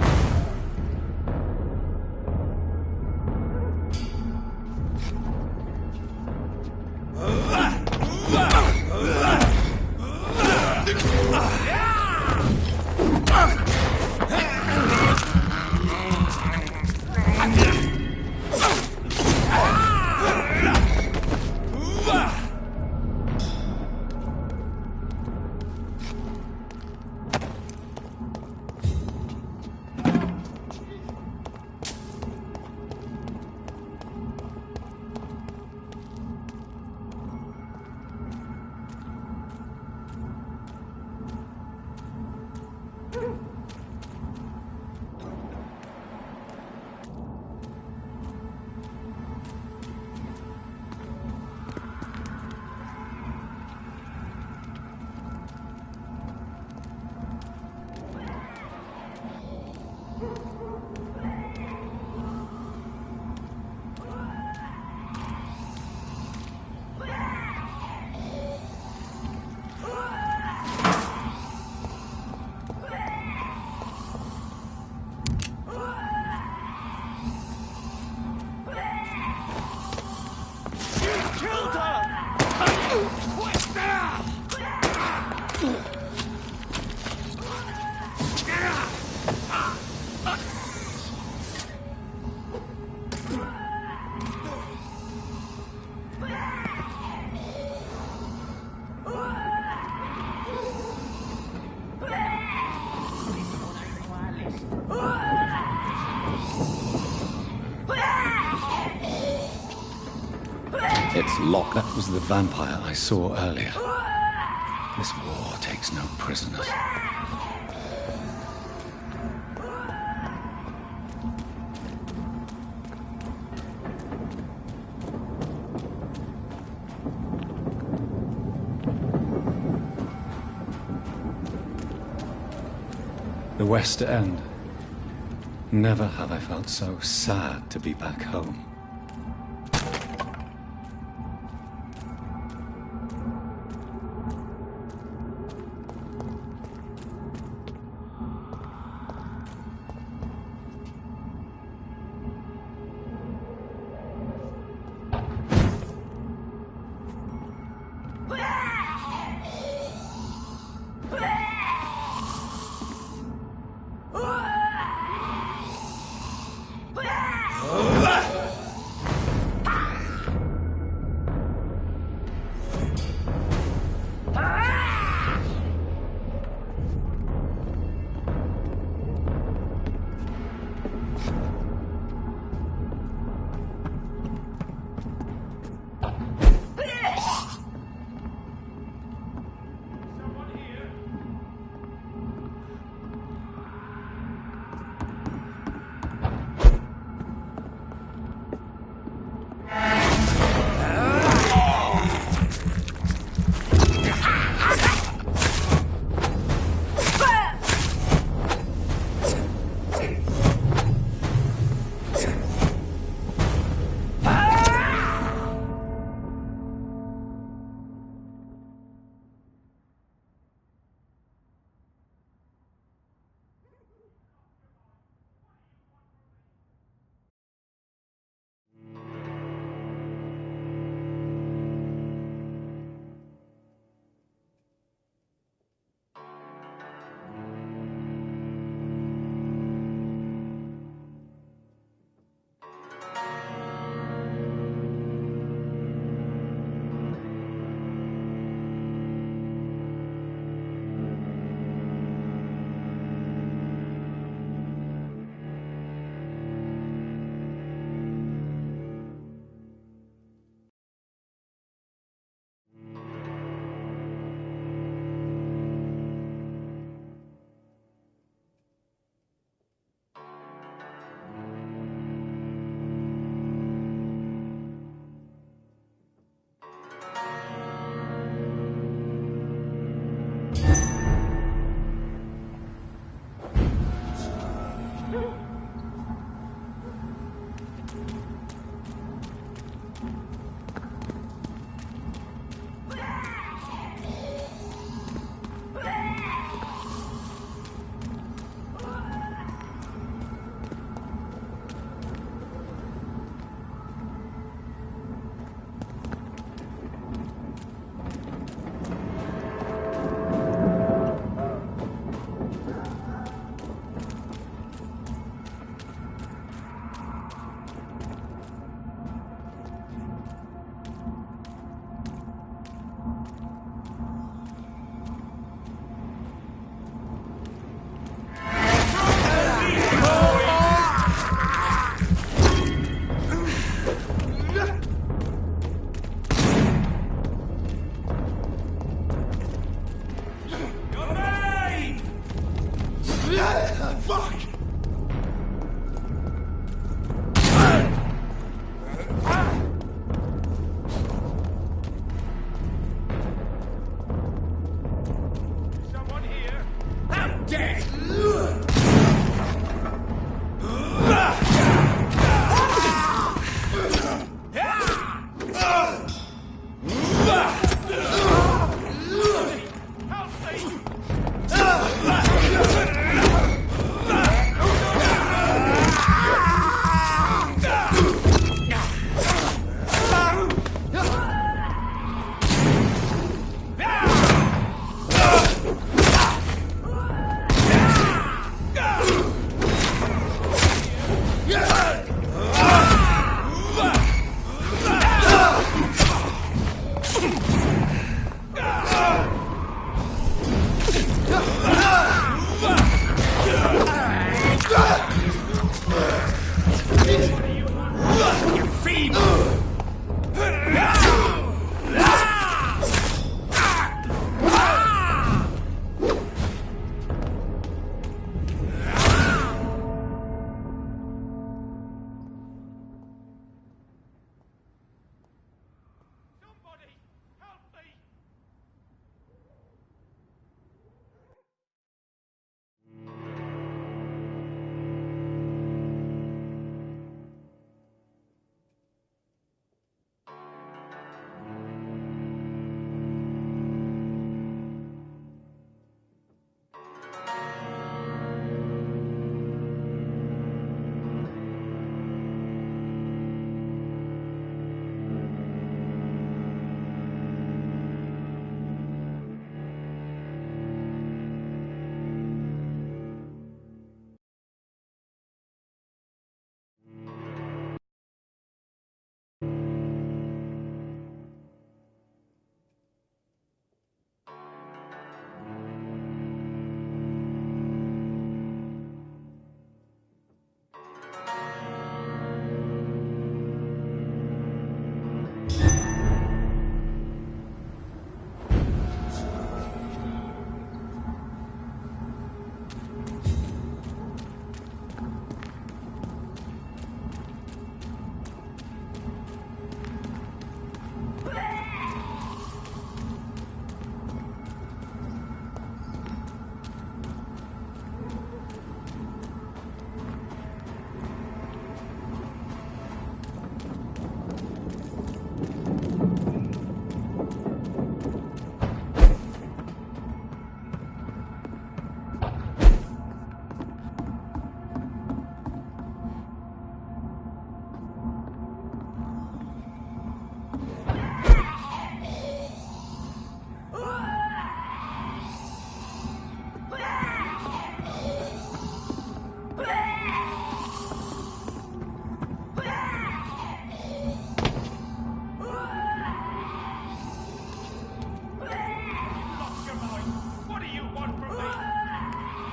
[SPEAKER 1] It's locked. That was the vampire I saw earlier. This war takes no prisoners. The West End. Never have I felt so sad to be back home.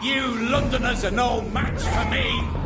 [SPEAKER 11] You Londoners are no match for me!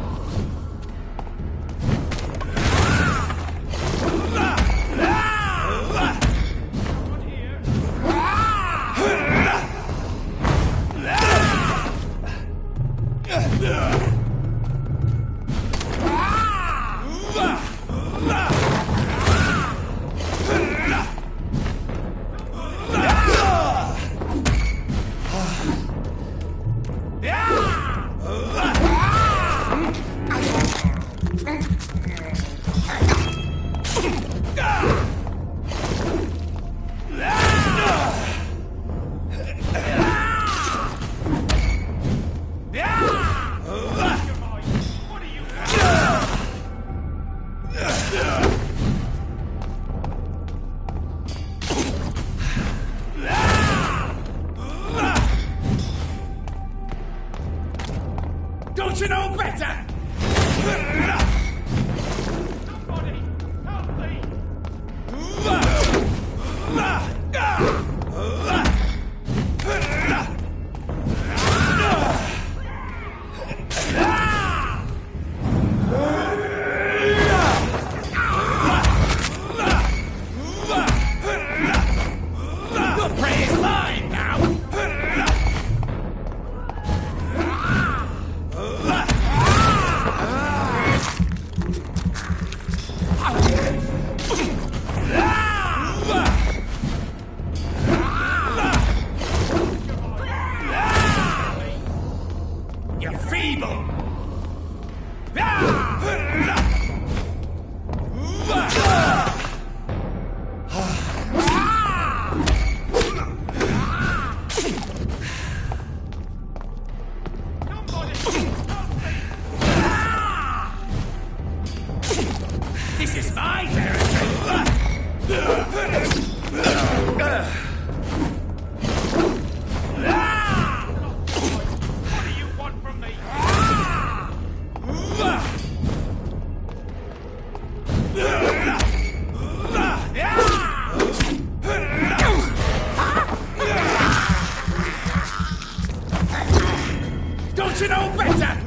[SPEAKER 11] you know better? Somebody, help me! Your prey is mine now! You're feeble! This is my territory! What do you want from me? Don't you know better?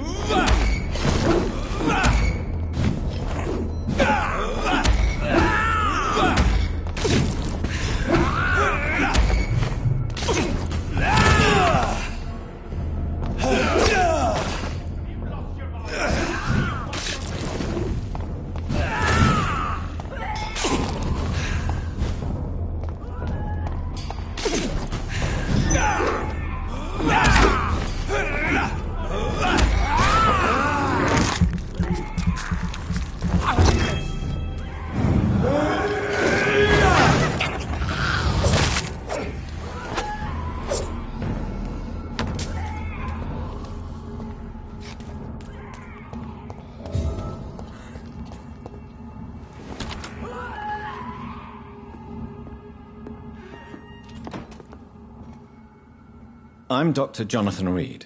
[SPEAKER 1] I'm Dr. Jonathan Reed.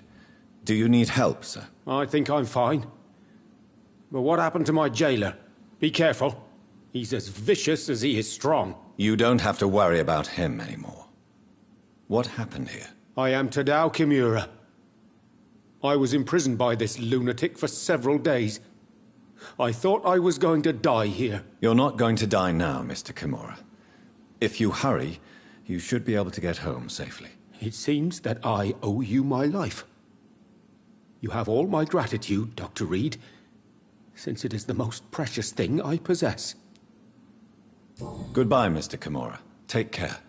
[SPEAKER 1] Do you need help, sir?
[SPEAKER 7] I think I'm fine. But what happened to my jailer? Be careful. He's as vicious as he is strong.
[SPEAKER 1] You don't have to worry about him anymore. What happened here?
[SPEAKER 7] I am Tadao Kimura. I was imprisoned by this lunatic for several days. I thought I was going to die here.
[SPEAKER 1] You're not going to die now, Mr. Kimura. If you hurry, you should be able to get home safely.
[SPEAKER 7] It seems that I owe you my life. You have all my gratitude, Dr. Reed, since it is the most precious thing I possess.
[SPEAKER 1] Goodbye, Mr. Kimura. Take care.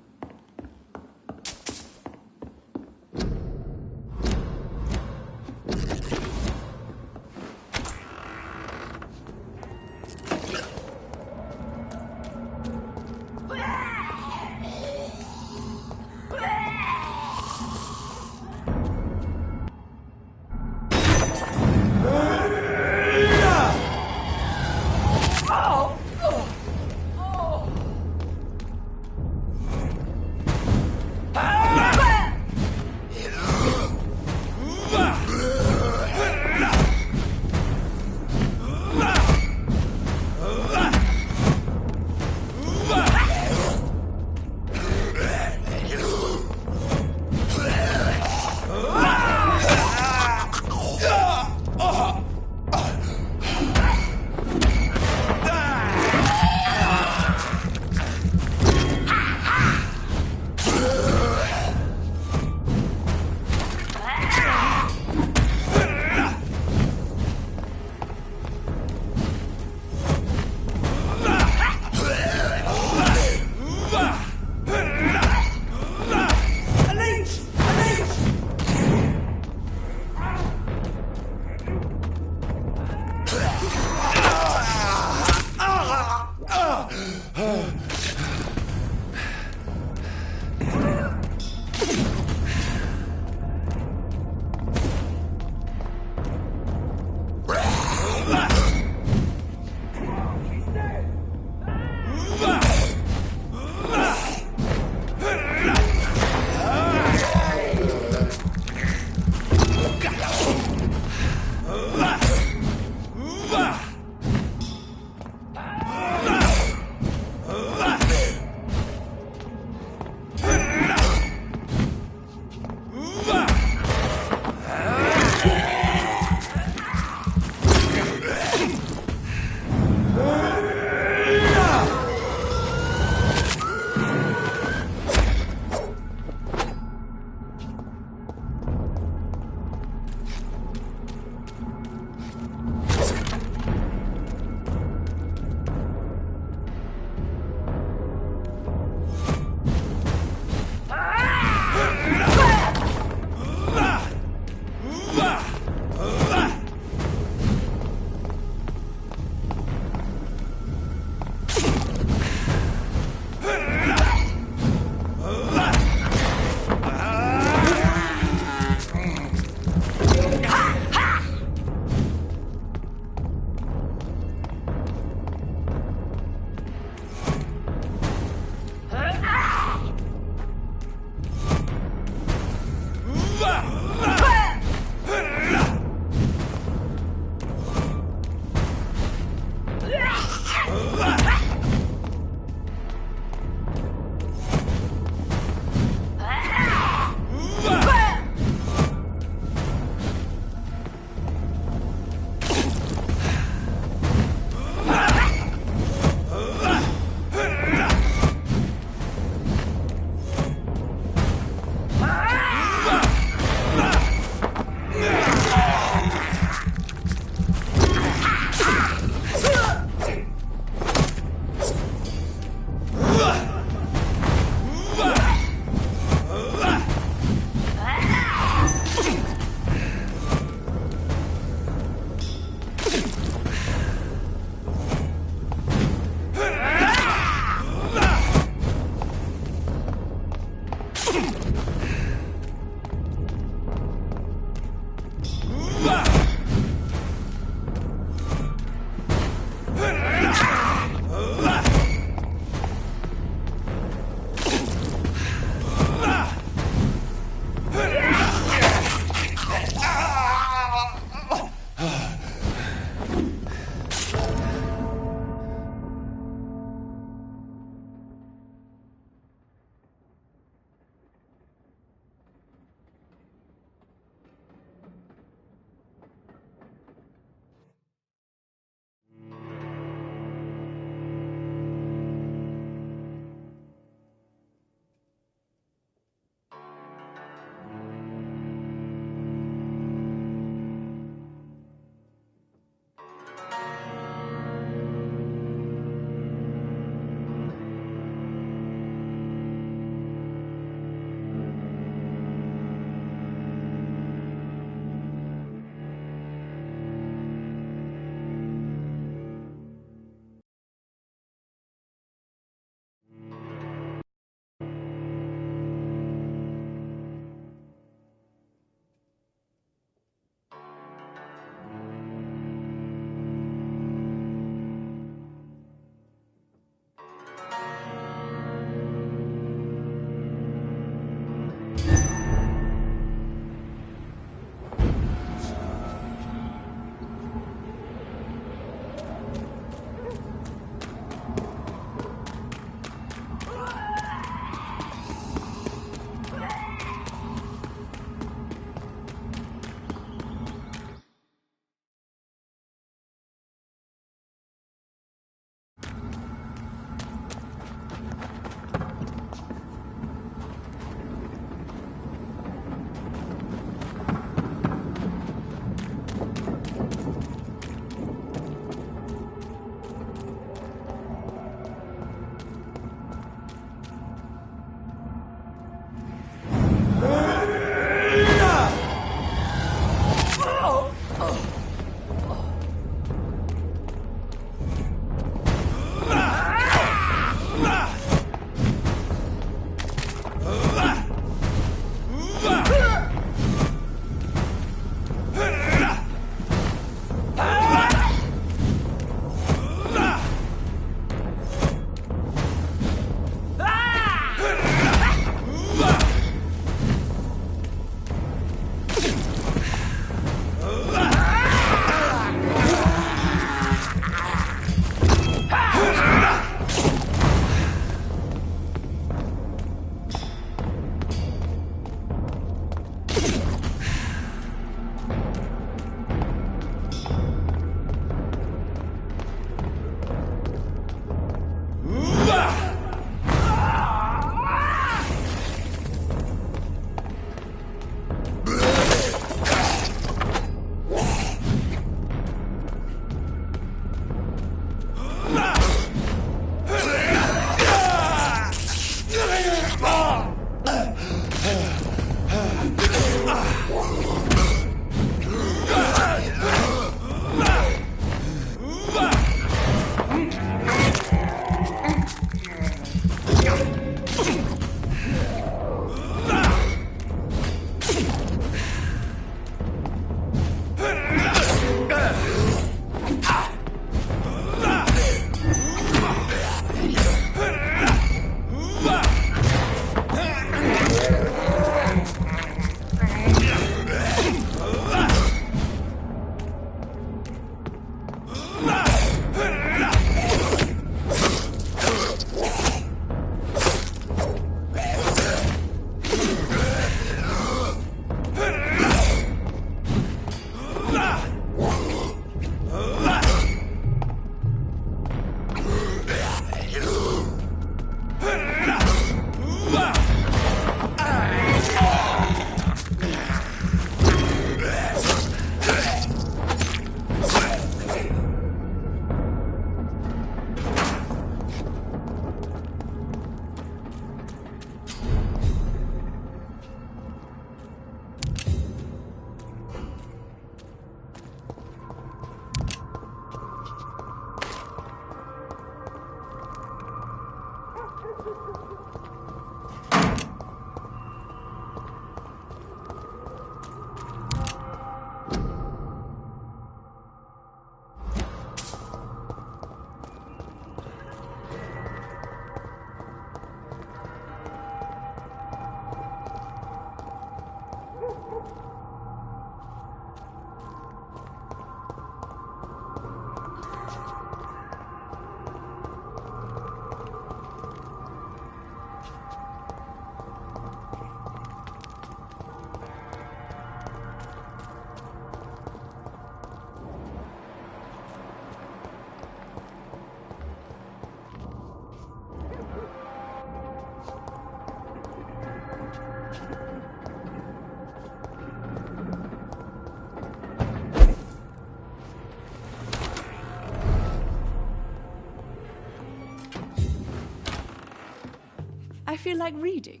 [SPEAKER 5] I feel like reading.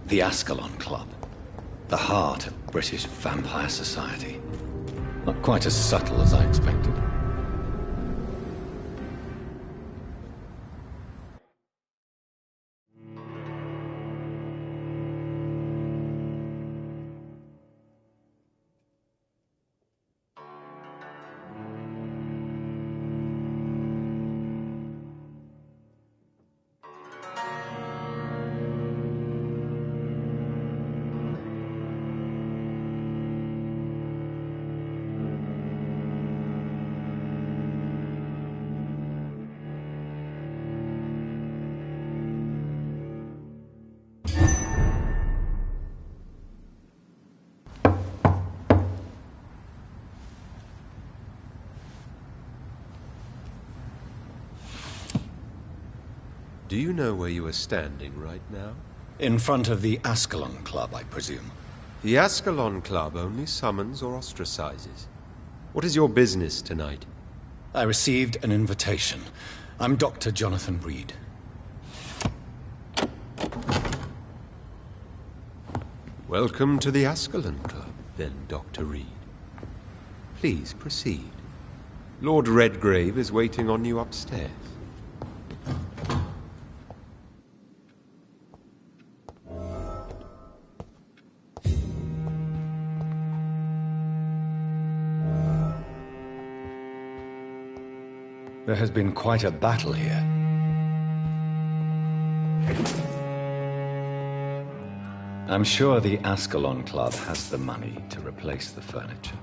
[SPEAKER 1] The Ascalon Club. The heart of British vampire society. Not quite as subtle as I expected.
[SPEAKER 7] Do you know where you are standing right now?
[SPEAKER 1] In front of the Ascalon Club, I presume.
[SPEAKER 7] The Ascalon Club only summons or ostracizes. What is your business tonight?
[SPEAKER 1] I received an invitation. I'm Dr. Jonathan Reed.
[SPEAKER 7] Welcome to the Ascalon Club, then, Dr. Reed. Please proceed. Lord Redgrave is waiting on you upstairs.
[SPEAKER 1] There has been quite a battle here. I'm sure the Ascalon Club has the money to replace the furniture.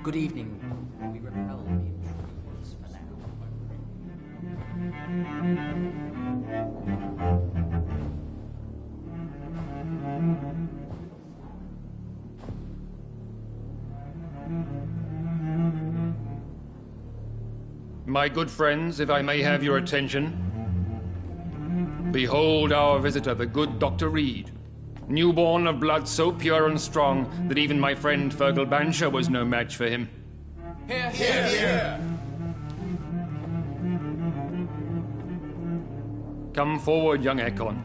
[SPEAKER 15] Good evening. We repel the intruders for now.
[SPEAKER 16] My good friends, if I may have your attention. Behold our visitor, the good Dr. Reed. Newborn of blood so pure and strong that even my friend Fergal Bansher was no match for him.
[SPEAKER 11] Here, here, here!
[SPEAKER 16] Come forward, young Ekon,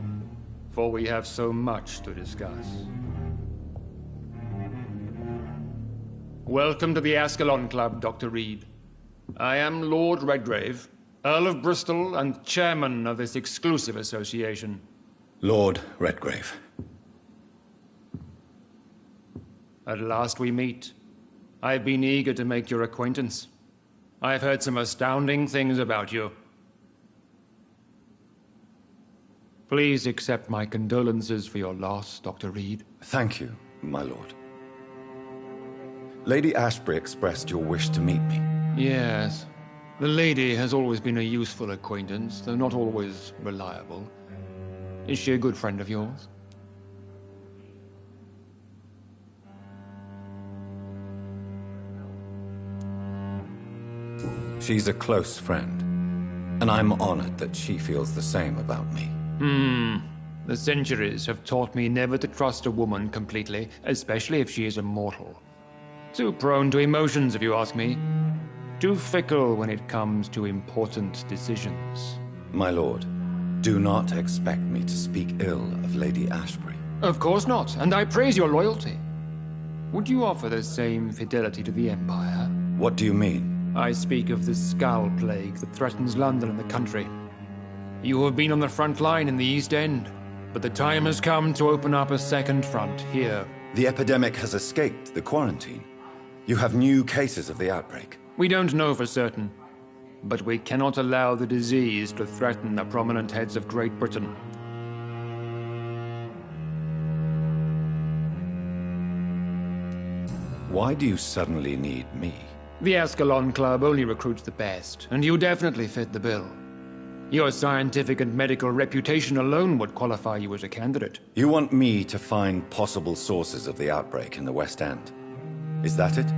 [SPEAKER 16] for we have so much to discuss. Welcome to the Ascalon Club, Dr. Reed. I am Lord Redgrave, Earl of Bristol and chairman of this exclusive association.
[SPEAKER 1] Lord Redgrave.
[SPEAKER 16] At last we meet. I've been eager to make your acquaintance. I've heard some astounding things about you. Please accept my condolences for your loss, Dr. Reed.
[SPEAKER 1] Thank you, my lord. Lady Ashbury expressed your wish to meet me.
[SPEAKER 16] Yes. The lady has always been a useful acquaintance, though not always reliable. Is she a good friend of yours?
[SPEAKER 1] She's a close friend, and I'm honored that she feels the same about me.
[SPEAKER 16] The centuries have taught me never to trust a woman completely, especially if she is a mortal. Too prone to emotions, if you ask me. Too fickle when it comes to important decisions.
[SPEAKER 1] My lord, do not expect me to speak ill of Lady Ashbury.
[SPEAKER 16] Of course not, and I praise your loyalty. Would you offer the same fidelity to the Empire?
[SPEAKER 1] What do you mean?
[SPEAKER 16] I speak of the Skull Plague that threatens London and the country. You have been on the front line in the East End, but the time has come to open up a second front here.
[SPEAKER 1] The epidemic has escaped the quarantine. You have new cases of the outbreak.
[SPEAKER 16] We don't know for certain, but we cannot allow the disease to threaten the prominent heads of Great Britain.
[SPEAKER 1] Why do you suddenly need me?
[SPEAKER 16] The Ascalon Club only recruits the best, and you definitely fit the bill. Your scientific and medical reputation alone would qualify you as a candidate.
[SPEAKER 1] You want me to find possible sources of the outbreak in the West End? Is that it?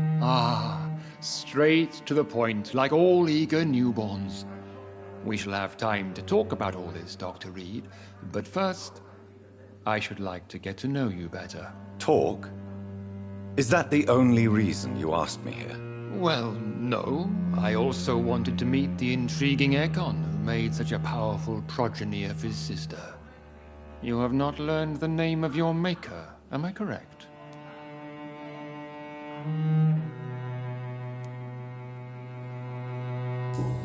[SPEAKER 16] Straight to the point, like all eager newborns. We shall have time to talk about all this, Dr. Reed, but first, I should like to get to know you better.
[SPEAKER 1] Talk? Is that the only reason you asked me here?
[SPEAKER 16] Well, no. I also wanted to meet the intriguing Ekon who made such a powerful progeny of his sister. You have not learned the name of your maker, am I correct?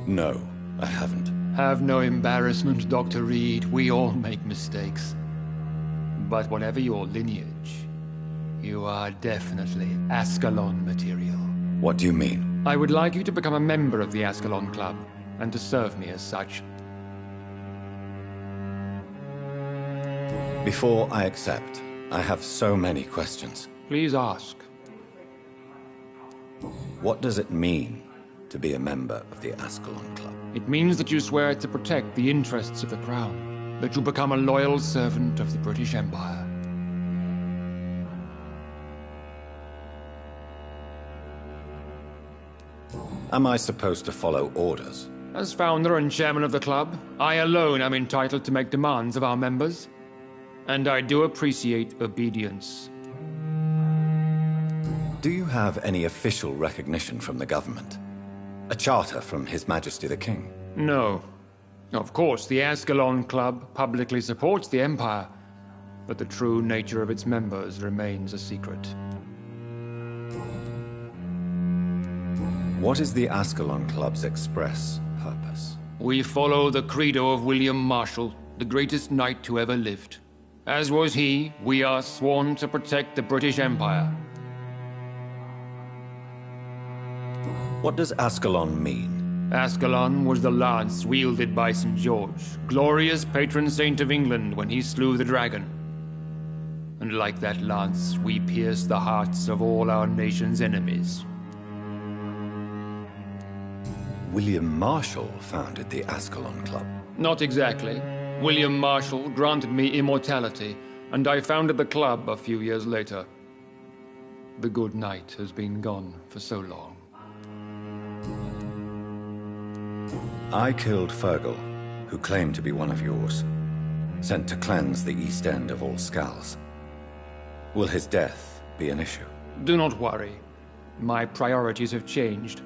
[SPEAKER 1] No, I haven't.
[SPEAKER 16] Have no embarrassment, Dr. Reed. We all make mistakes. But whatever your lineage, you are definitely Ascalon material.
[SPEAKER 1] What do you mean?
[SPEAKER 16] I would like you to become a member of the Ascalon Club, and to serve me as such.
[SPEAKER 1] Before I accept, I have so many questions.
[SPEAKER 16] Please ask.
[SPEAKER 1] What does it mean to to be a member of the Ascalon Club?
[SPEAKER 16] It means that you swear to protect the interests of the Crown, that you become a loyal servant of the British Empire.
[SPEAKER 1] Am I supposed to follow orders?
[SPEAKER 16] As founder and chairman of the club, I alone am entitled to make demands of our members. And I do appreciate obedience.
[SPEAKER 1] Do you have any official recognition from the government? A charter from His Majesty the King?
[SPEAKER 16] No. Of course, the Ascalon Club publicly supports the Empire, but the true nature of its members remains a secret.
[SPEAKER 1] What is the Ascalon Club's express purpose?
[SPEAKER 16] We follow the credo of William Marshall, the greatest knight who ever lived. As was he, we are sworn to protect the British Empire.
[SPEAKER 1] What does Ascalon mean?
[SPEAKER 16] Ascalon was the lance wielded by St. George, glorious patron saint of England when he slew the dragon. And like that lance, we pierce the hearts of all our nation's enemies.
[SPEAKER 1] William Marshall founded the Ascalon Club.
[SPEAKER 16] Not exactly. William Marshall granted me immortality, and I founded the club a few years later. The good knight has been gone for so long.
[SPEAKER 1] I killed Fergal, who claimed to be one of yours, sent to cleanse the East End of all Skulls. Will his death be an issue?
[SPEAKER 16] Do not worry. My priorities have changed.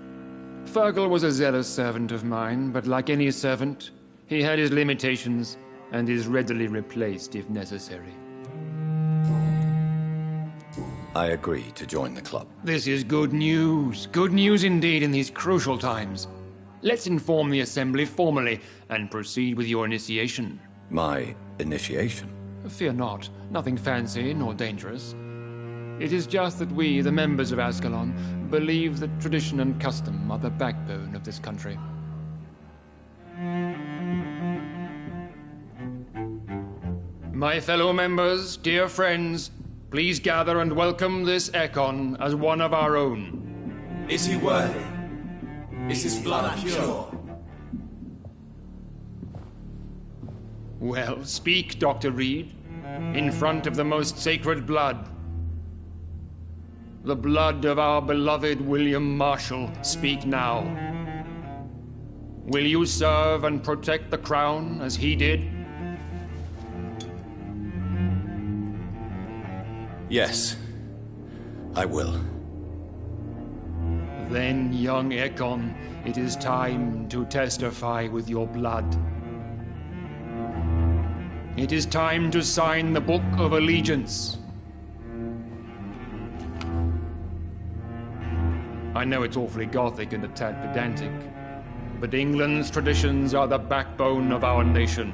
[SPEAKER 16] Fergal was a zealous servant of mine, but like any servant, he had his limitations and is readily replaced if necessary.
[SPEAKER 1] I agree to join the club.
[SPEAKER 16] This is good news. Good news indeed in these crucial times. Let's inform the Assembly formally and proceed with your initiation.
[SPEAKER 1] My initiation?
[SPEAKER 16] Fear not. Nothing fancy nor dangerous. It is just that we, the members of Ascalon, believe that tradition and custom are the backbone of this country. My fellow members, dear friends, please gather and welcome this Ekon as one of our own.
[SPEAKER 11] Is he worthy? Is his blood pure?
[SPEAKER 16] Well, speak, Dr. Reed, in front of the most sacred blood. The blood of our beloved William Marshall, speak now. Will you serve and protect the crown as he did?
[SPEAKER 1] Yes, I will.
[SPEAKER 16] Then, young Ekon, it is time to testify with your blood. It is time to sign the Book of Allegiance. I know it's awfully gothic and a tad pedantic, but England's traditions are the backbone of our nation.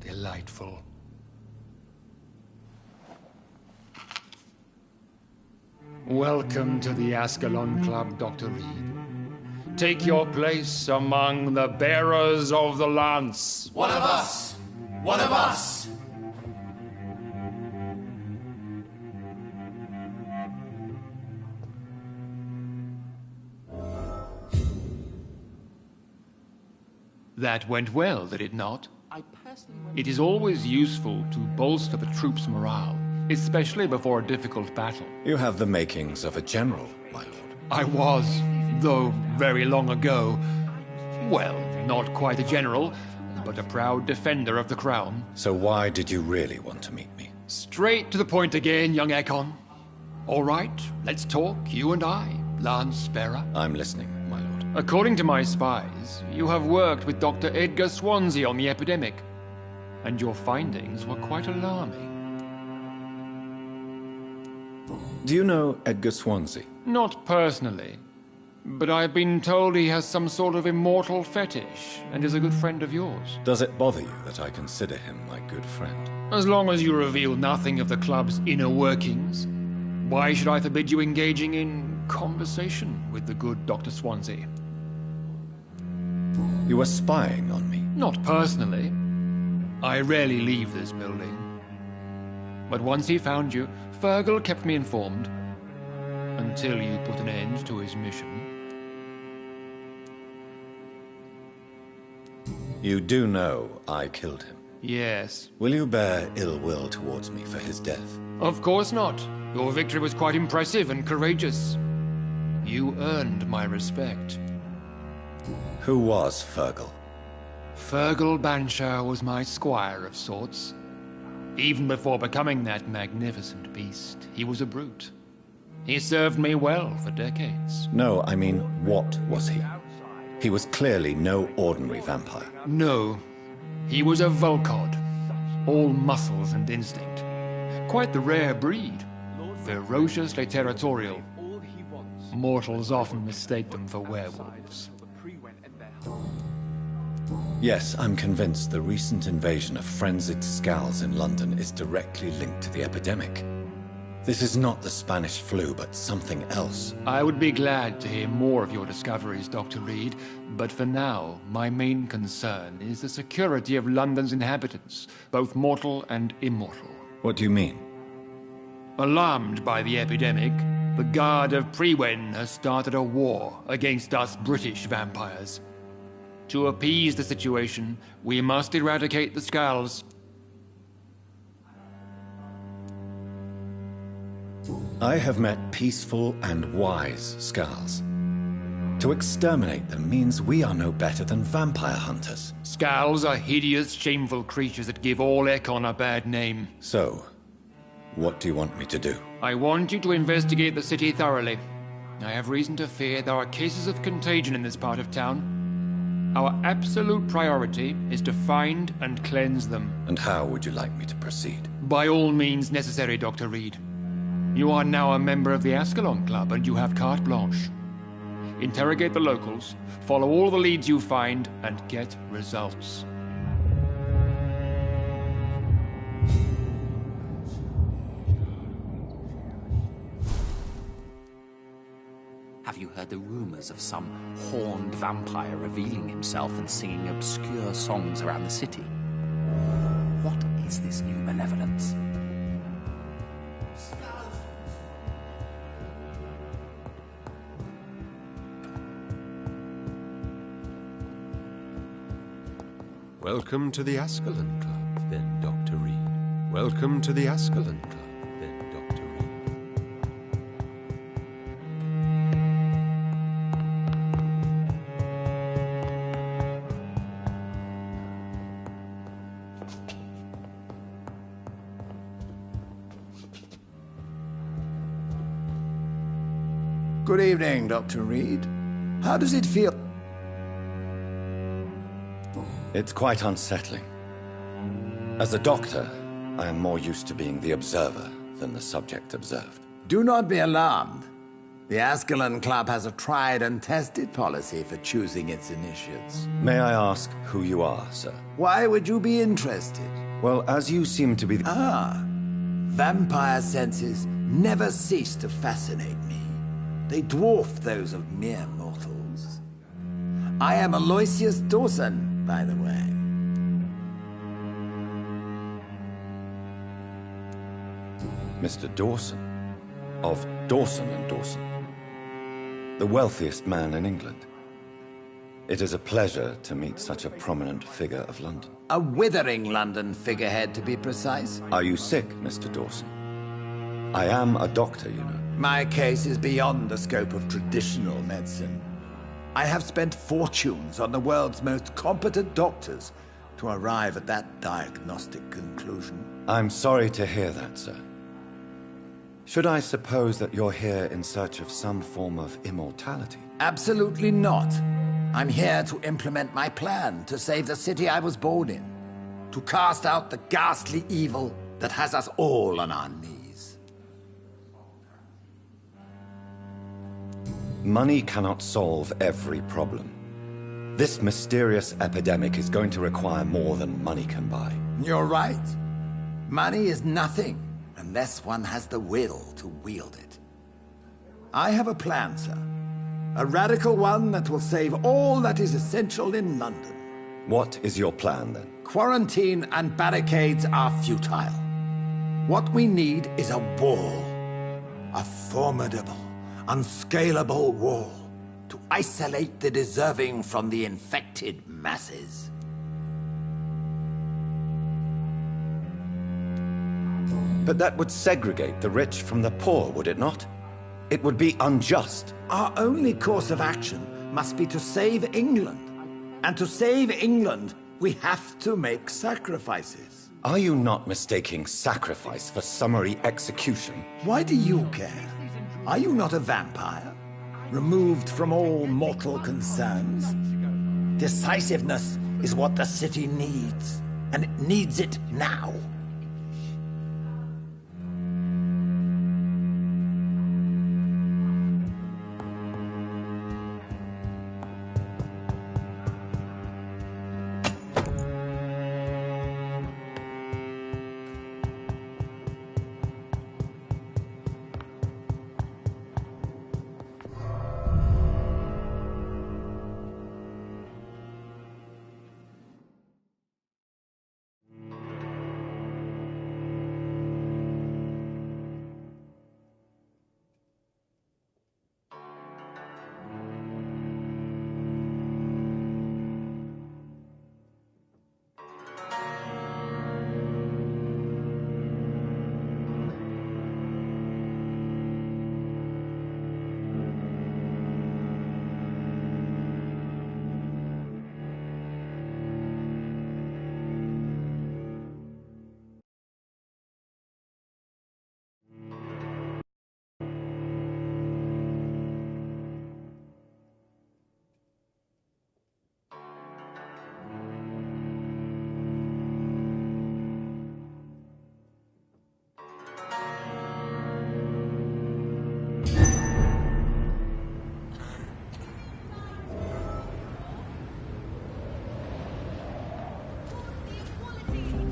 [SPEAKER 16] Delightful. Welcome to the Ascalon Club, Dr. Reed. Take your place among the bearers of the lance.
[SPEAKER 11] One of us! One of us!
[SPEAKER 16] That went well, did it not? It is always useful to bolster the troops' morale, especially before a difficult battle.
[SPEAKER 1] You have the makings of a general, my lord.
[SPEAKER 16] I was, though very long ago. Well, not quite a general, but a proud defender of the crown.
[SPEAKER 1] So why did you really want to meet me?
[SPEAKER 16] Straight to the point again, young Ekon. All right, let's talk, you and I, Lance Bearer.
[SPEAKER 1] I'm listening, my lord.
[SPEAKER 16] According to my spies, you have worked with Dr. Edgar Swansea on the epidemic, and your findings were quite alarming.
[SPEAKER 1] Do you know Edgar Swansea?
[SPEAKER 16] Not personally, But I've been told he has some sort of immortal fetish and is a good friend of yours.
[SPEAKER 1] Does it bother you that I consider him my good friend?
[SPEAKER 16] As long as you reveal nothing of the club's inner workings, why should I forbid you engaging in conversation with the good Dr. Swansea?
[SPEAKER 1] You were spying on me?
[SPEAKER 16] Not personally. I rarely leave this building. But once he found you, Fergal kept me informed. Until you put an end to his mission.
[SPEAKER 1] You do know I killed him?
[SPEAKER 16] Yes.
[SPEAKER 1] Will you bear ill will towards me for his death?
[SPEAKER 16] Of course not. Your victory was quite impressive and courageous. You earned my respect.
[SPEAKER 1] Who was Fergal?
[SPEAKER 16] Fergal Banshire was my squire of sorts. Even before becoming that magnificent beast, he was a brute. He served me well for decades.
[SPEAKER 1] No, I mean, what was he? He was clearly no ordinary vampire.
[SPEAKER 16] No. He was a Volcod. All muscles and instinct. Quite the rare breed. Ferociously territorial. Mortals often mistake them for werewolves.
[SPEAKER 1] Yes, I'm convinced the recent invasion of frenzied Skulls in London is directly linked to the epidemic. This is not the Spanish flu, but something else.
[SPEAKER 16] I would be glad to hear more of your discoveries, Dr. Reed, but for now, my main concern is the security of London's inhabitants, both mortal and immortal.
[SPEAKER 1] What do you mean?
[SPEAKER 16] Alarmed by the epidemic, the Guard of Prewen has started a war against us British vampires. To appease the situation, we must eradicate the Skulls.
[SPEAKER 1] I have met peaceful and wise Skulls. To exterminate them means we are no better than vampire hunters.
[SPEAKER 16] Skulls are hideous, shameful creatures that give all Ekon a bad name.
[SPEAKER 1] So, what do you want me to do?
[SPEAKER 16] I want you to investigate the city thoroughly. I have reason to fear there are cases of contagion in this part of town. Our absolute priority is to find and cleanse them.
[SPEAKER 1] And how would you like me to proceed?
[SPEAKER 16] By all means necessary, Dr. Reed. You are now a member of the Ascalon Club and you have carte blanche. Interrogate the locals, follow all the leads you find, and get results.
[SPEAKER 17] Have you heard the rumors of some horned vampire revealing himself and singing obscure songs around the city? What is this new malevolence?
[SPEAKER 7] Welcome to the Ascalon Club, then, Dr. Reed. Welcome to the Ascalon Club, then, Dr.
[SPEAKER 18] Good evening, Dr. Reed. How does it feel?
[SPEAKER 1] It's quite unsettling. As a doctor, I am more used to being the observer than the subject observed.
[SPEAKER 18] Do not be alarmed. The Ascalon Club has a tried and tested policy for choosing its initiates.
[SPEAKER 1] May I ask who you are, sir?
[SPEAKER 18] Why would you be interested?
[SPEAKER 1] Well, as you seem to be the...
[SPEAKER 18] Vampire senses never cease to fascinate me. They dwarf those of mere mortals. I am Aloysius Dawson, by the way.
[SPEAKER 1] Mr. Dawson, of Dawson and Dawson, the wealthiest man in England. It is a pleasure to meet such a prominent figure of London.
[SPEAKER 18] A withering London figurehead, to be precise.
[SPEAKER 1] Are you sick, Mr. Dawson? I am a doctor, you know.
[SPEAKER 18] My case is beyond the scope of traditional medicine. I have spent fortunes on the world's most competent doctors to arrive at that diagnostic conclusion.
[SPEAKER 1] I'm sorry to hear that, sir. Should I suppose that you're here in search of some form of immortality?
[SPEAKER 18] Absolutely not. I'm here to implement my plan to save the city I was born in. To cast out the ghastly evil that has us all on our knees.
[SPEAKER 4] Money cannot solve every problem. This mysterious epidemic is going to require more than money can buy.
[SPEAKER 18] You're right. Money is nothing unless one has the will to wield it. I have a plan, sir. A radical one that will save all that is essential in London.
[SPEAKER 4] What is your plan, then?
[SPEAKER 18] Quarantine and barricades are futile. What we need is a wall. A formidable, unscalable wall to isolate the deserving from the infected masses.
[SPEAKER 4] But that would segregate the rich from the poor, would it not? It would be unjust.
[SPEAKER 18] Our only course of action must be to save England. And to save England, we have to make sacrifices.
[SPEAKER 4] Are you not mistaking sacrifice for summary execution?
[SPEAKER 18] Why do you care? Are you not a vampire? Removed from all mortal concerns? Decisiveness is what the city needs, and it needs it now.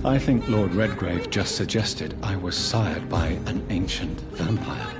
[SPEAKER 1] I think Lord Redgrave just suggested I was sired by an ancient vampire.